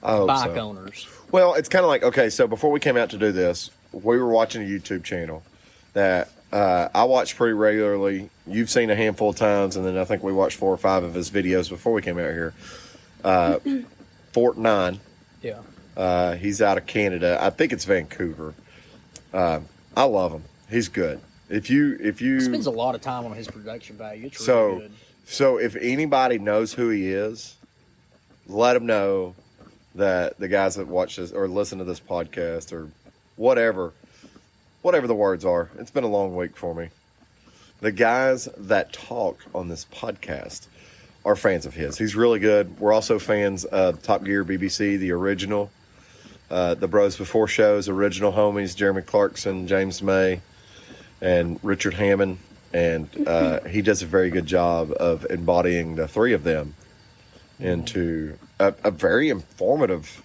I hope bike so. owners. Well, it's kind of like, okay, so before we came out to do this, we were watching a YouTube channel that I watch pretty regularly. You've seen a handful of times, and then I think we watched 4 or 5 of his videos before we came out here. Fort 9. Yeah. He's out of Canada. I think it's Vancouver. I love him. He's good. If you He spends a lot of time on his production value. It's so really good. so if anybody knows who he is, let him know that the guys that watch this or listen to this podcast or whatever the words are. It's been a long week for me. The guys that talk on this podcast are fans of his. He's really good. We're also fans of Top Gear BBC, the original, the Bros Before Shows, original homies, Jeremy Clarkson, James May, and Richard Hammond. And he does a very good job of embodying the 3 of them into a very informative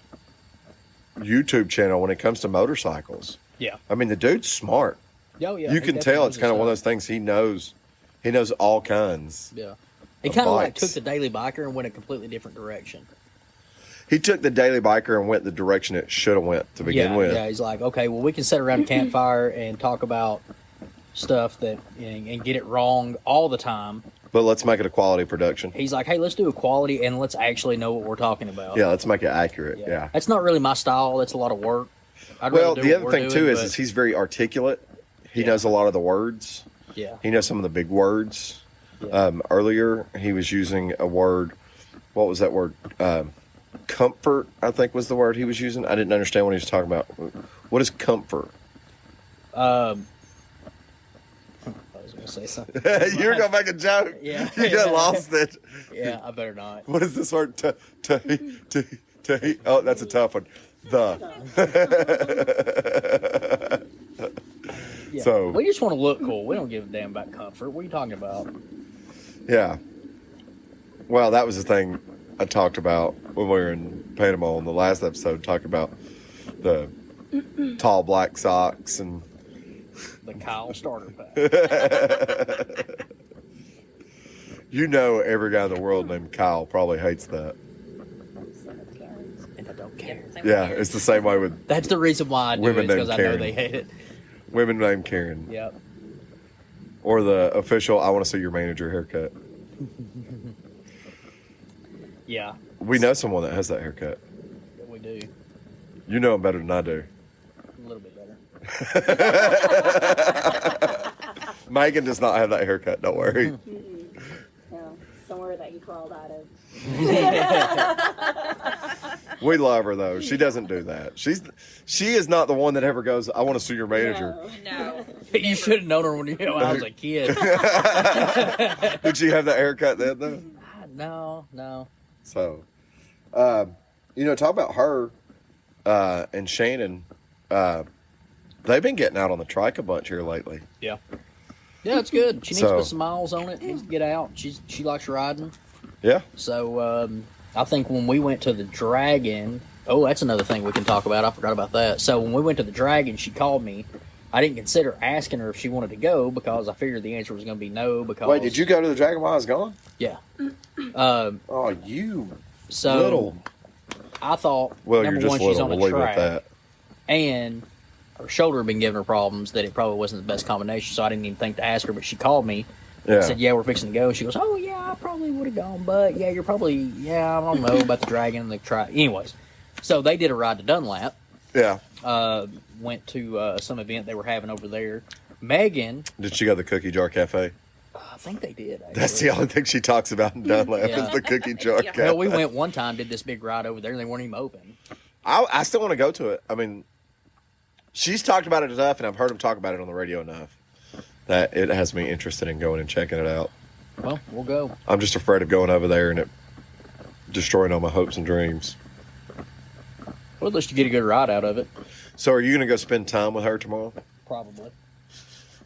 YouTube channel when it comes to motorcycles. Yeah. I mean, the dude's smart. Oh, yeah. You he can definitely tell knows it's kind of his one of those stuff. things he knows. He knows all kinds. Yeah. He of kind of like bikes. took the Daily Biker and went a completely different direction. He took the Daily Biker and went the direction it should have went to begin with. Yeah, he's like, okay, well, we can sit around a campfire and talk about stuff that and get it wrong all the time. But let's make it a quality production. He's like, hey, let's do a quality and let's actually know what we're talking about. Yeah, let's make it accurate. Yeah. That's not really my style. That's a lot of work. I'd Well, rather do the what other we're thing too doing, is he's very articulate. He Yeah. knows a lot of the words. yeah. He knows some of the big words. Yeah. Earlier, he was using a word. What was that word? Comfort, I think, was the word he was using. I didn't understand what he was talking about. What is comfort? I was going to say something. You're gonna make a joke. Yeah. You got lost it. Yeah, I better not. What is this word? Oh, that's a tough one. Yeah. So- we just want to look cool. We don't give a damn about comfort. What are you talking about? Yeah. Well, that was the thing I talked about when we were in Panama on the last episode, talking about the tall black socks and The Kyle starter pack. you know every guy in the world named Kyle probably hates that. And I don't care. Yeah, it's the same way with That's the reason why I do Women it, because named I know Karen. they hate it. women named Karen. Yep. Or the official, I want to see your manager haircut. Yeah, We know someone that has that haircut. we do. You know him better than I do. A little bit better. Megan does not have that haircut, don't worry. No, somewhere that he crawled out of. We love her though. She doesn't do that. She is not the one that ever goes, I want to see your manager. No. You should have known her when I was a kid. Did she have that haircut then though? No. So, talk about her and Shannon. They've been getting out on the trike a bunch here lately. Yeah, it's good. She needs to So- put some miles on it. Needs to get out. She likes riding. Yeah. So I think when we went to the Dragon, that's another thing we can talk about. I forgot about that. So when we went to the Dragon, she called me. I didn't consider asking her if she wanted to go because I figured the answer was going to be no. Because Wait, did you go to the Dragon while I was gone? Yeah. Oh, you So little. I thought Well, number you're just one, she's little. on We'll the leave it track, at that. and her shoulder had been giving her problems that it probably wasn't the best combination. So I didn't even think to ask her. But she called me. Yeah. I said, yeah, we're fixing to go. She goes, oh, yeah, I probably would have gone, but yeah, you're probably, yeah, I don't know about the Dragon and the track. Anyways, so they did a ride to Dunlap, Yeah. went to some event they were having over there. Megan, Did she go to the Cookie Jar Cafe? I think they did. Actually. That's the only thing she talks about in Dunlap Yeah. is the Cookie Jar Cafe. No, we went one time, did this big ride over there, and they weren't even open. I still want to go to it. I mean, she's talked about it enough, and I've heard him talk about it on the radio enough that it has me interested in going and checking it out. Well, we'll go. I'm just afraid of going over there and it destroying all my hopes and dreams. Well, at least you get a good ride out of it. So, are you going to go spend time with her tomorrow? Probably.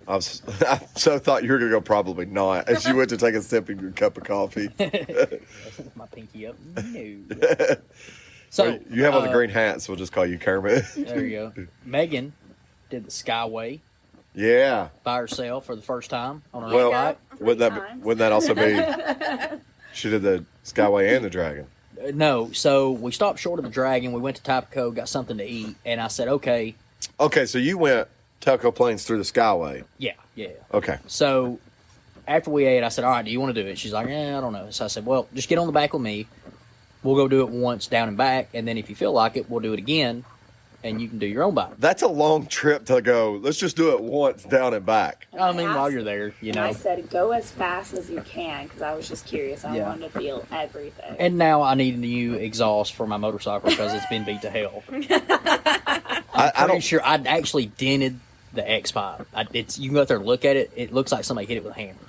I so thought you were going to go probably not as you went to take a sip of your cup of coffee. My pinky up. No. So You have on the green hat, so we'll just call you Kermit. There you go. Megan did the Skyway Yeah. by herself for the first time on her own Well, bike. wouldn't that also be? She did the Skyway and the Dragon. No, so we stopped short of the Dragon. We went to Typico, got something to eat, and I said, okay, Okay, so you went Telco Plains through the Skyway. yeah. Okay. So after we ate, I said, all right, do you want to do it? She's like, I don't know. So I said, well, just get on the back with me. We'll go do it once down and back, and then if you feel like it, we'll do it again, and you can do your own bike. That's a long trip to go. Let's just do it once down and back. I mean, while you're there, you And know. I said, go as fast as you can, because I was just curious. I Yeah. wanted to feel everything. And now I need a new exhaust for my motorcycle because it's been beat to hell. I I'm don't. sure I actually dented the X pipe. You can go out there and look at it. It looks like somebody hit it with a hammer.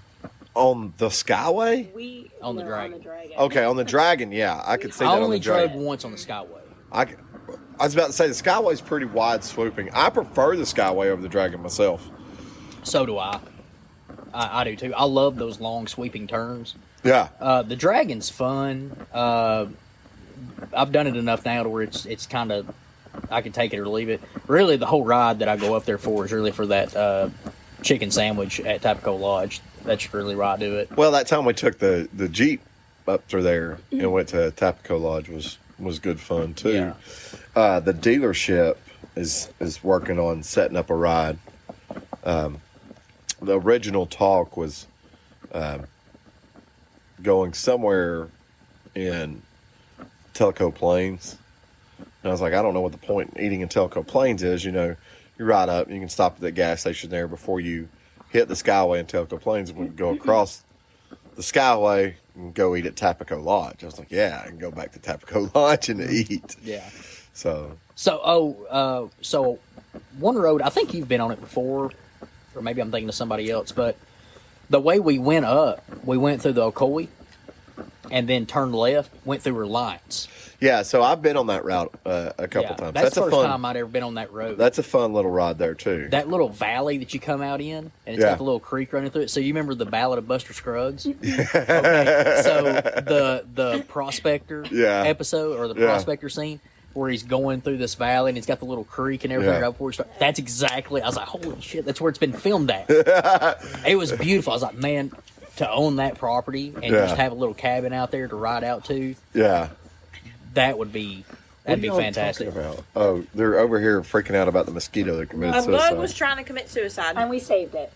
On the Skyway? We On the were Dragon. on the Dragon. Okay, on the Dragon, yeah, I could see I that on only the drove Dragon. once on the Skyway. I was about to say the Skyway's pretty wide swooping. I prefer the Skyway over the Dragon myself. So do I. I do too. I love those long sweeping turns. Yeah, The Dragon's fun. I've done it enough now to where it's kind of I could take it or leave it. Really, the whole ride that I go up there for is really for that chicken sandwich at Tapaco Lodge. That's really why I do it. Well, that time we took the Jeep up through there and went to Tapaco Lodge was good fun too. Yeah. The dealership is working on setting up a ride. The original talk was going somewhere in Telco Plains. And I was like, I don't know what the point in eating in Telco Plains is. You know, you ride up, you can stop at the gas station there before you hit the Skyway in Telco Plains, and we can go across the Skyway and go eat at Tapaco Lodge. I was like, yeah, I can go back to Tapaco Lodge and eat. Yeah. So one road, I think you've been on it before, or maybe I'm thinking of somebody else, but the way we went up, we went through the Ocoee and then turned left, went through Reliance. yeah, so I've been on that route a couple times. That's the a first fun, time I'd ever been on that road. That's a fun little ride there too. That little valley that you come out in, and it's Yeah. got the little creek running through it. So you remember the Ballad of Buster Scruggs? Okay, so the prospector Yeah. episode, or the Yeah. prospector scene, where he's going through this valley and it's got the little creek and everything Yeah. right before you start. That's exactly. I was like, holy shit, that's where it's been filmed at. It was beautiful. I was like, man, to own that property and Yeah. just have a little cabin out there to ride out to, Yeah. that'd be What are y'all fantastic. talking about? Oh, they're over here freaking out about the mosquito that committed A bug was suicide. trying to commit suicide. And we saved it.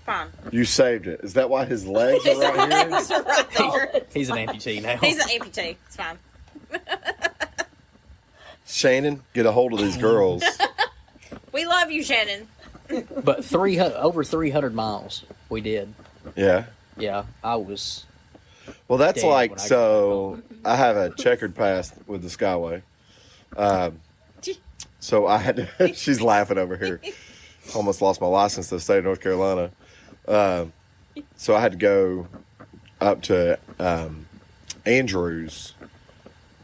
Fine. You saved it. Is that why his legs are right here? He's right there. He's an amputee now. He's an amputee. It's fine. Shannon, get a hold of these girls. We love you, Shannon. But over 300 miles we did. Yeah. Yeah, I was. Well, that's Damn, like, when I so I have a checkered past with the Skyway. So I had to, she's laughing over here. Almost lost my license to the state of North Carolina. So I had to go up to Andrews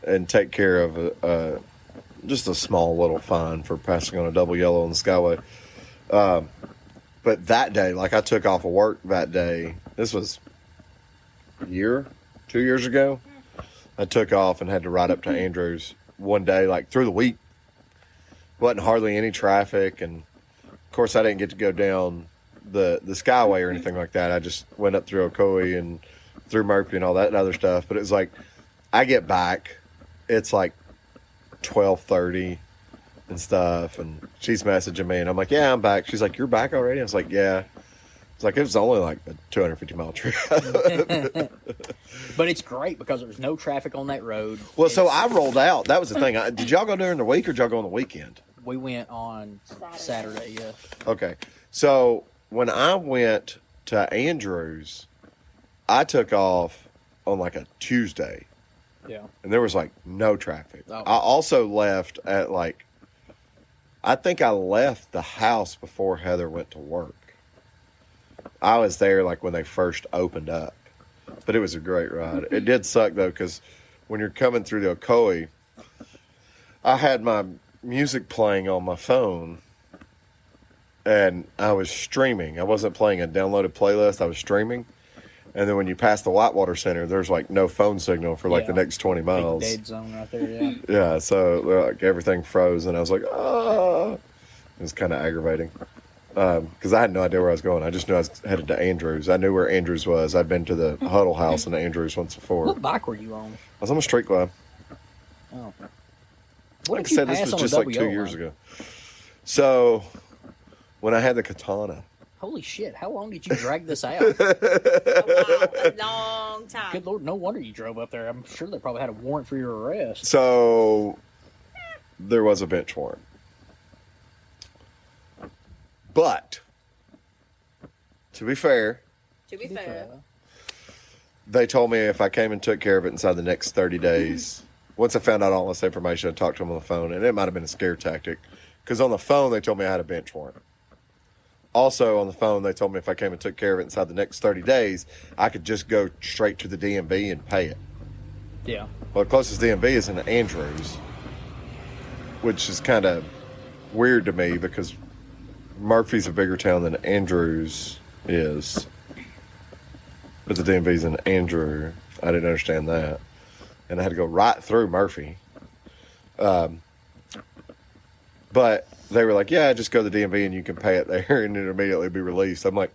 and take care of just a small little fine for passing on a double yellow on the Skyway. But that day, like I took off of work that day. This was a year, 2 years ago. I took off and had to ride up to Andrews one day, like through the week. Wasn't hardly any traffic, and of course I didn't get to go down the Skyway or anything like that. I just went up through Ocoee and through Murphy and all that other stuff. But it was like, I get back, it's like 12:30 and stuff, and she's messaging me, and I'm like, yeah, I'm back. She's like, you're back already? I was like, yeah. It's like, it was only like a 250-mile trip. But it's great because there's no traffic on that road. Well, so I rolled out. That was the thing. Did y'all go during the week or did y'all go on the weekend? We went on Saturday, yeah. Okay. So when I went to Andrews, I took off on like a Tuesday, Yeah. and there was like no traffic. Oh. I also left at like, I think I left the house before Heather went to work. I was there like when they first opened up, but it was a great ride. It did suck though, because when you're coming through the Ocoee, I had my music playing on my phone and I was streaming. I wasn't playing a downloaded playlist, I was streaming. And then when you pass the Whitewater Center, there's like no phone signal for like the next 20 miles. Big dead zone right there, yeah. Yeah, so like everything froze, and I was like, oh, it was kind of aggravating because I had no idea where I was going. I just knew I was headed to Andrews. I knew where Andrews was. I'd been to the Huddle House in Andrews once before. What bike were you on? I was on a street glide. Oh. Like What I did you said, this pass was on a just like double 2 yellow years line? ago. So when I had the Katana, Holy shit, how long did you drag this out? A long time. Good Lord, no wonder you drove up there. I'm sure they probably had a warrant for your arrest. so there was a bench warrant. But to be fair, To be fair. they told me if I came and took care of it inside the next 30 days, once I found out all this information, I talked to them on the phone, and it might have been a scare tactic, because on the phone they told me I had a bench warrant. Also on the phone they told me if I came and took care of it inside the next 30 days, I could just go straight to the DMV and pay it. Yeah. Well, the closest DMV is in Andrews, which is kind of weird to me because Murphy's a bigger town than Andrews is. But the DMV's in Andrew. I didn't understand that. And I had to go right through Murphy. But they were like, yeah, just go to the DMV and you can pay it there and it'll immediately be released. I'm like,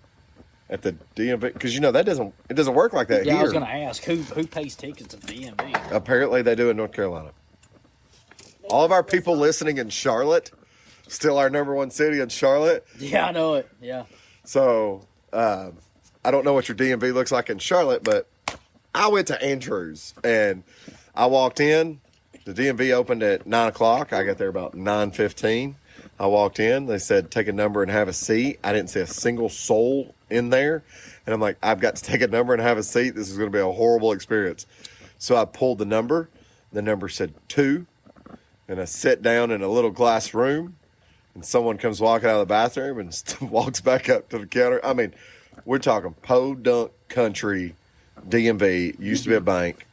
at the DMV? Because, it doesn't work like that Yeah, here. I was going to ask, who pays tickets at the DMV? Apparently they do in North Carolina. All of our people listening in Charlotte, still our number one city in Charlotte. Yeah, I know it. Yeah. So, I don't know what your DMV looks like in Charlotte, but I went to Andrews and I walked in. The DMV opened at 9 o'clock. I got there about 9:15. I walked in. They said, take a number and have a seat. I didn't see a single soul in there. And I'm like, I've got to take a number and have a seat. This is going to be a horrible experience. So I pulled the number. The number said 2. And I sit down in a little glass room. And someone comes walking out of the bathroom and walks back up to the counter. I mean, we're talking Podunk Country DMV. Used to be a bank.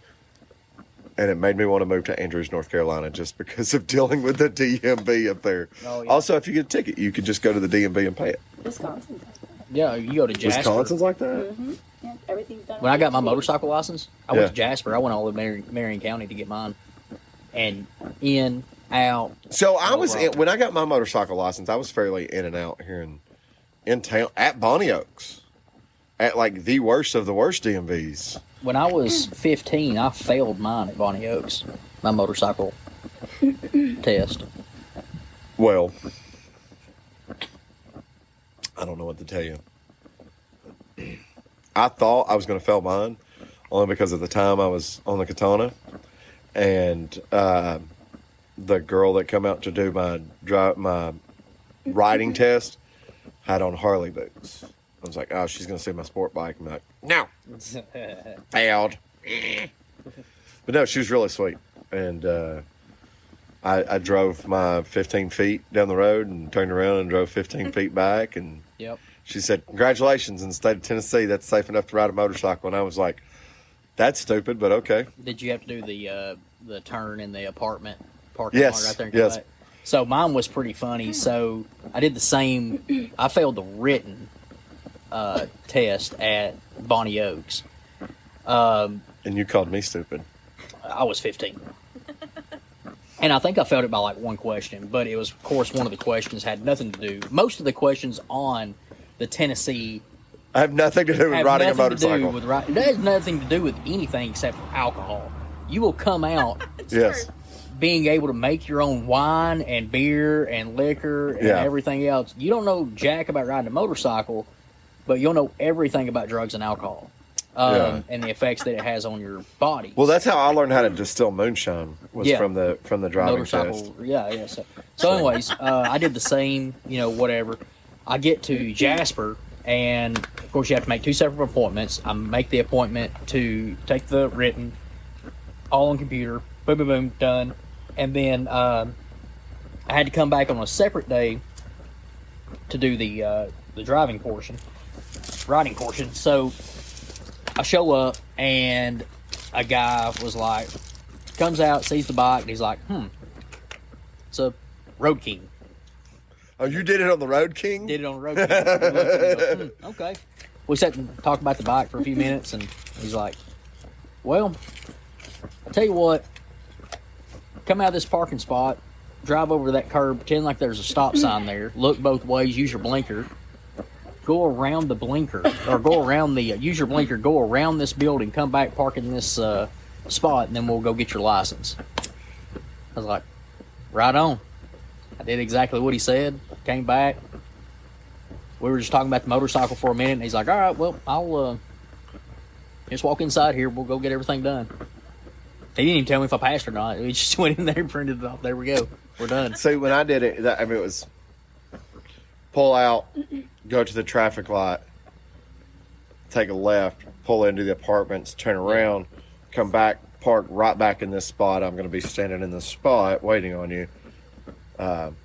And it made me want to move to Andrews, North Carolina, just because of dealing with the DMV up there. Oh, yeah. Also, if you get a ticket, you could just go to the DMV and pay it. Wisconsin's like that. Yeah, you go to Jasper. Wisconsin's like that? Mm-hmm. Yeah, everything's done. When I got my motorcycle license, I went Yeah. to Jasper. I went all over Marion County to get mine. And in, out. So I No was problem. when I got my motorcycle license, I was fairly in and out here in town at Bonnie Oaks, at like the worst of the worst DMVs. When I was 15, I failed mine at Bonnie Oaks, my motorcycle test. Well, I don't know what to tell you. I thought I was going to fail mine only because at the time I was on the Katana, and the girl that come out to do my riding test had on Harley boots. I was like, oh, she's going to see my sport bike. I'm like, no, failed. But no, she was really sweet, and I drove my 15 feet down the road and turned around and drove 15 feet back, and Yep. she said, congratulations, in the state of Tennessee, that's safe enough to ride a motorcycle. And I was like, that's stupid, but okay. Did you have to do the turn in the apartment parking Yes, lot right there? yes. So mine was pretty funny. So I did the same. I failed the written test at Bonnie Oaks. And you called me stupid. I was 15. And I think I failed it by like one question, but it was, of course, one of the questions had nothing to do. Most of the questions on the Tennessee I have nothing to do with have riding a nothing to do motorcycle. with it has nothing to do with anything except for alcohol. You will come out Yes. being able to make your own wine and beer and liquor and Yeah. everything else. You don't know jack about riding a motorcycle, but you'll know everything about drugs and alcohol. Yeah. And the effects that it has on your body. Well, that's how I learned how to distill moonshine was Yeah. from the driving Motorcycle, test. yeah. So anyways, I did the same, whatever. I get to Jasper, and of course you have to make 2 separate appointments. I make the appointment to take the written, all on computer, boom, boom, boom, done. And then I had to come back on a separate day to do the riding portion. So I show up, and a guy was like, comes out, sees the bike, and he's like, it's a Road King. Oh, you did it on the Road King? Did it on the Road King. He looked at me, he goes, okay. We sat and talked about the bike for a few minutes, and he's like, well, I'll tell you what, come out of this parking spot, drive over that curb, pretend like there's a stop sign there, look both ways, use your blinker, go around the blinker, or go around use your blinker, go around this building, come back, park in this spot, and then we'll go get your license. I was like, right on. I did exactly what he said, came back. We were just talking about the motorcycle for a minute, and he's like, all right, well, I'll just walk inside here, we'll go get everything done. He didn't even tell me if I passed or not. We just went in there, printed it off, there we go, we're done. See, when I did it, it was pull out, go to the traffic light, take a left, pull into the apartments, turn around, come back, park right back in this spot. I'm going to be standing in this spot waiting on you. And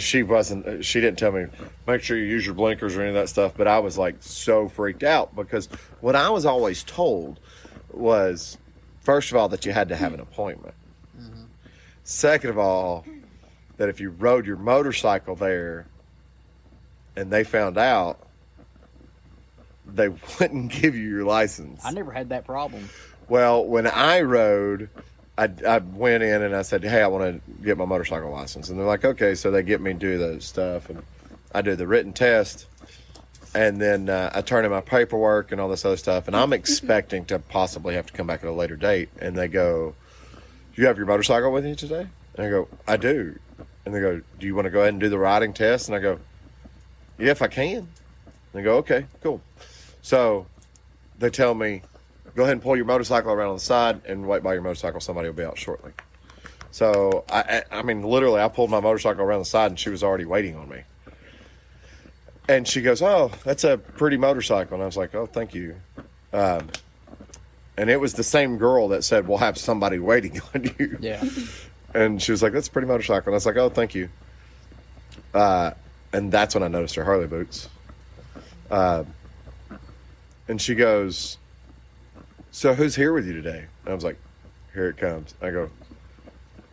she didn't tell me, make sure you use your blinkers or any of that stuff. But I was like so freaked out because what I was always told was, first of all, that you had to have an appointment. Mm-hmm. Second of all, that if you rode your motorcycle there and they found out, they wouldn't give you your license. I never had that problem. Well, when I rode, I went in and I said, hey, I want to get my motorcycle license. And they're like, okay. So they get me to do the stuff. And I do the written test. And then I turn in my paperwork and all this other stuff. And I'm expecting to possibly have to come back at a later date. And they go, do you have your motorcycle with you today? And I go, I do. And they go, do you want to go ahead and do the riding test? And I go, yeah, if I can. And they go, okay, cool. So they tell me, go ahead and pull your motorcycle around on the side and wait by your motorcycle. Somebody will be out shortly. So, I mean, literally, I pulled my motorcycle around the side and she was already waiting on me. And she goes, oh, that's a pretty motorcycle. And I was like, oh, thank you. And it was the same girl that said, we'll have somebody waiting on you. Yeah. And she was like, that's a pretty motorcycle. And I was like, oh, thank you. And that's when I noticed her Harley boots. And she goes, so who's here with you today? And I was like, here it comes. I go,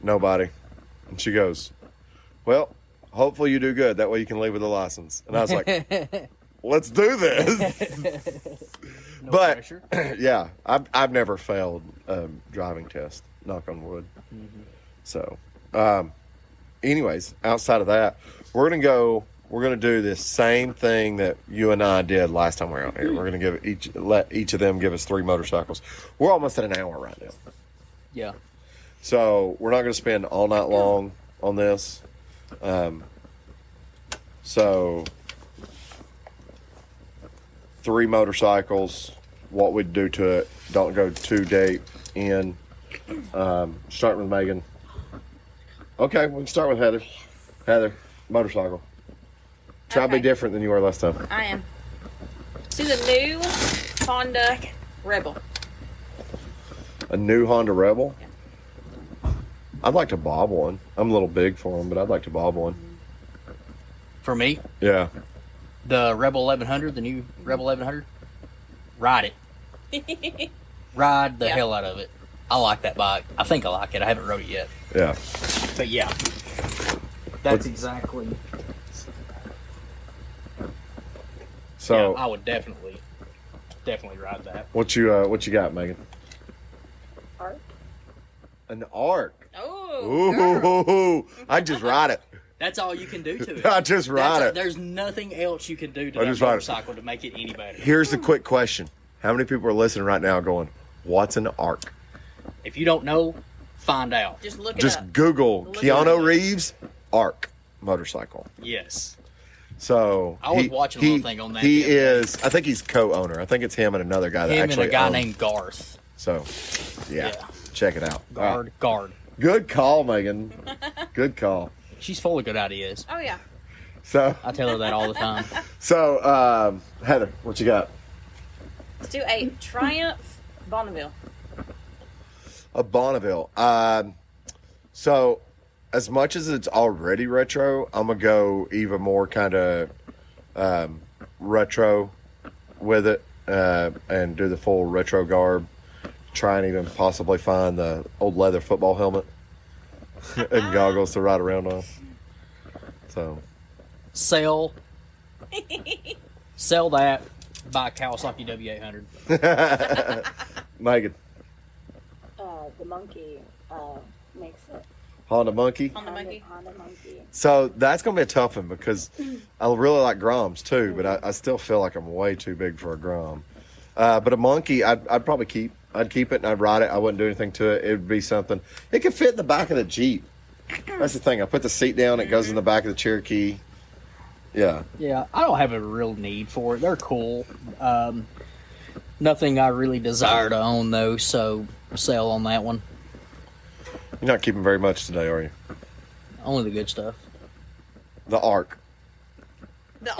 nobody. And she goes, well, hopefully you do good. That way you can leave with a license. And I was like, let's do this. No but pressure. yeah, I've never failed a driving test, knock on wood. Mm-hmm. So, anyways, outside of that, we're going to do this same thing that you and I did last time we were out here. We're going to let each of them give us 3 motorcycles. We're almost at an hour right now. Yeah. So we're not going to spend all night long on this. So 3 motorcycles, what we'd do to it, don't go too deep in. Starting with Megan. Okay, we can start with Heather. Heather, motorcycle. Try to be different than you were last time. I am. See the new Honda Rebel. A new Honda Rebel? I'd like to bob one. I'm a little big for them, but I'd like to bob one. For me, Yeah. the Rebel 1100, the new Rebel 1100, ride it. Ride the hell out of it. I like that bike. I think I like it. I haven't rode it yet. Yeah. But yeah, that's exactly. So yeah, I would definitely ride that. what you got, Megan? Art. An Arc. Oh, Ooh, I just ride it. That's all you can do to it. I just ride it. There's nothing else you can do to I that just ride it. motorcycle to make it any better. Here's the quick question. How many people are listening right now going, what's an Arc? If you don't know, find out. just look it Just up. Google Look it Keanu up. Reeves Arc motorcycle. Yes. So I was watching a little thing on that He the other day. is. I think he's co-owner. I think it's him and another guy that Him and actually a guy owns- named Garth. So, yeah, check it out. All right. Guard. Good call, Megan. Good call. She's full of good ideas. Oh yeah. So, I tell her that all the time. Heather, what you got? Let's do a Triumph Bonneville. A Bonneville. So, as much as it's already retro, I'm gonna go even more kind of retro with it, and do the full retro garb. Try and even possibly find the old leather football helmet and goggles to ride around on. So, Sell that. Buy a Kawasaki W800. Megan, The monkey makes it. Honda Monkey. On the monkey. Honda monkey. So that's gonna be a tough one because I really like Groms too, but I still feel like I'm way too big for a Grom. But a Monkey, I'd probably keep. I'd keep it and I'd ride it. I wouldn't do anything to it. It would be something. It could fit in the back of the Jeep. That's the thing. I put the seat down. It goes in the back of the Cherokee. Yeah. Yeah, I don't have a real need for it. They're cool. Nothing I really desire to own, though, so sell on that one. You're not keeping very much today, are you? Only the good stuff. The Arc.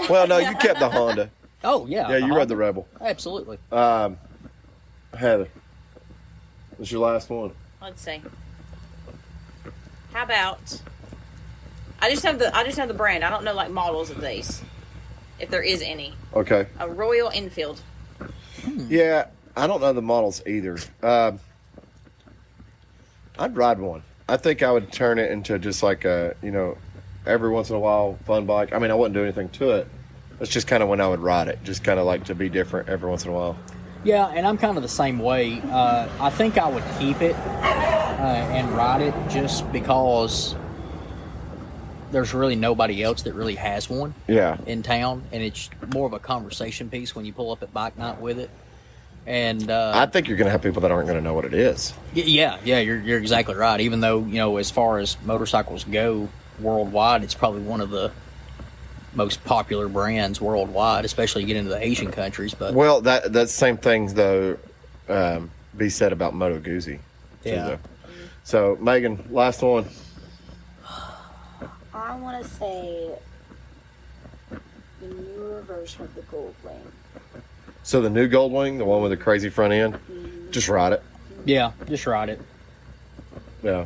Well, no, you kept the Honda. Oh, yeah. Yeah, you rode the Rebel. Absolutely. Heather, this is your last one. Let's see. How about? I just have the brand. I don't know like models of these, if there is any. Okay. A Royal Enfield. Yeah, I don't know the models either. I'd ride one. I think I would turn it into just like a, every once in a while fun bike. I mean, I wouldn't do anything to it. That's just kind of when I would ride it. Just kind of like to be different every once in a while. Yeah, and I'm kind of the same way. I think I would keep it and ride it just because there's really nobody else that really has one Yeah. in town, and it's more of a conversation piece when you pull up at bike night with it. And I think you're going to have people that aren't going to know what it is. yeah, you're exactly right. Even though, as far as motorcycles go worldwide, it's probably one of the most popular brands worldwide, especially get into the Asian countries. But Well, that same thing though be said about Moto Guzzi. Yeah. So Megan, last one. I want to say the newer version of the Goldwing. So the new Goldwing, the one with the crazy front end, just ride it. yeah, just ride it. Yeah.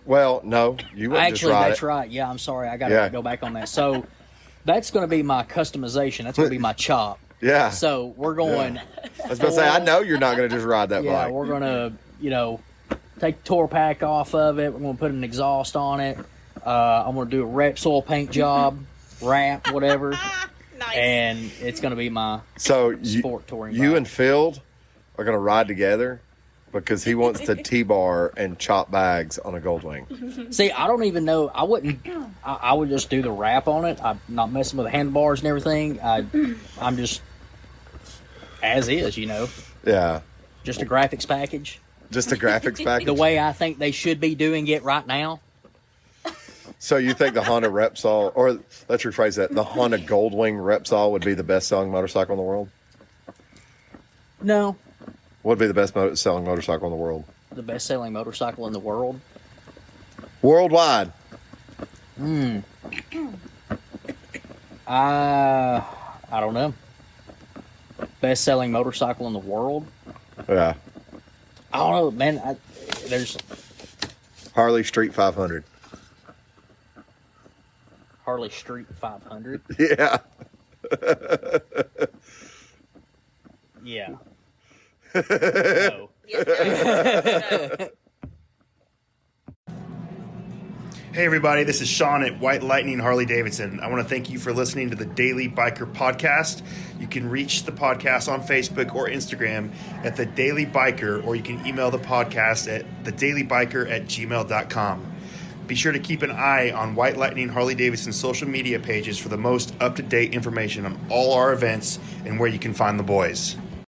Well, no, you wouldn't Actually, just ride that's it. right. Yeah, I'm sorry. I got to Yeah. go back on that. So that's going to be my customization. That's going to be my chop. Yeah. So we're going. I was about to say, I know you're not going to just ride that Yeah, bike. we're going to, take the tour pack off of it. We're going to put an exhaust on it. I'm going to do a Repsol paint job, wrap, whatever. Nice. And it's going to be my So sport touring you bike. and Field are going to ride together because he wants to T-bar and chop bags on a Goldwing. See, I don't even know. I wouldn't. I would just do the wrap on it. I'm not messing with the handlebars and everything. I'm just as is, Yeah. just a graphics package. Just a graphics package. The way I think they should be doing it right now. So you think the Honda Repsol, or let's rephrase that, the Honda Goldwing Repsol would be the best-selling motorcycle in the world? No, What would be the best-selling motorcycle in the world? the best-selling motorcycle in the world. Worldwide. I don't know. Best-selling motorcycle in the world. Yeah. I don't know, man. There's Harley Street 500. Harley Street 500. Yeah. Yeah. No. Hey everybody, this is Sean at White Lightning Harley Davidson. I want to thank you for listening to the Daily Biker Podcast. You can reach the podcast on Facebook or Instagram at The Daily Biker, or you can email the podcast at thedailybiker@gmail.com. Be sure to keep an eye on White Lightning Harley Davidson social media pages for the most up-to-date information on all our events and where you can find the boys.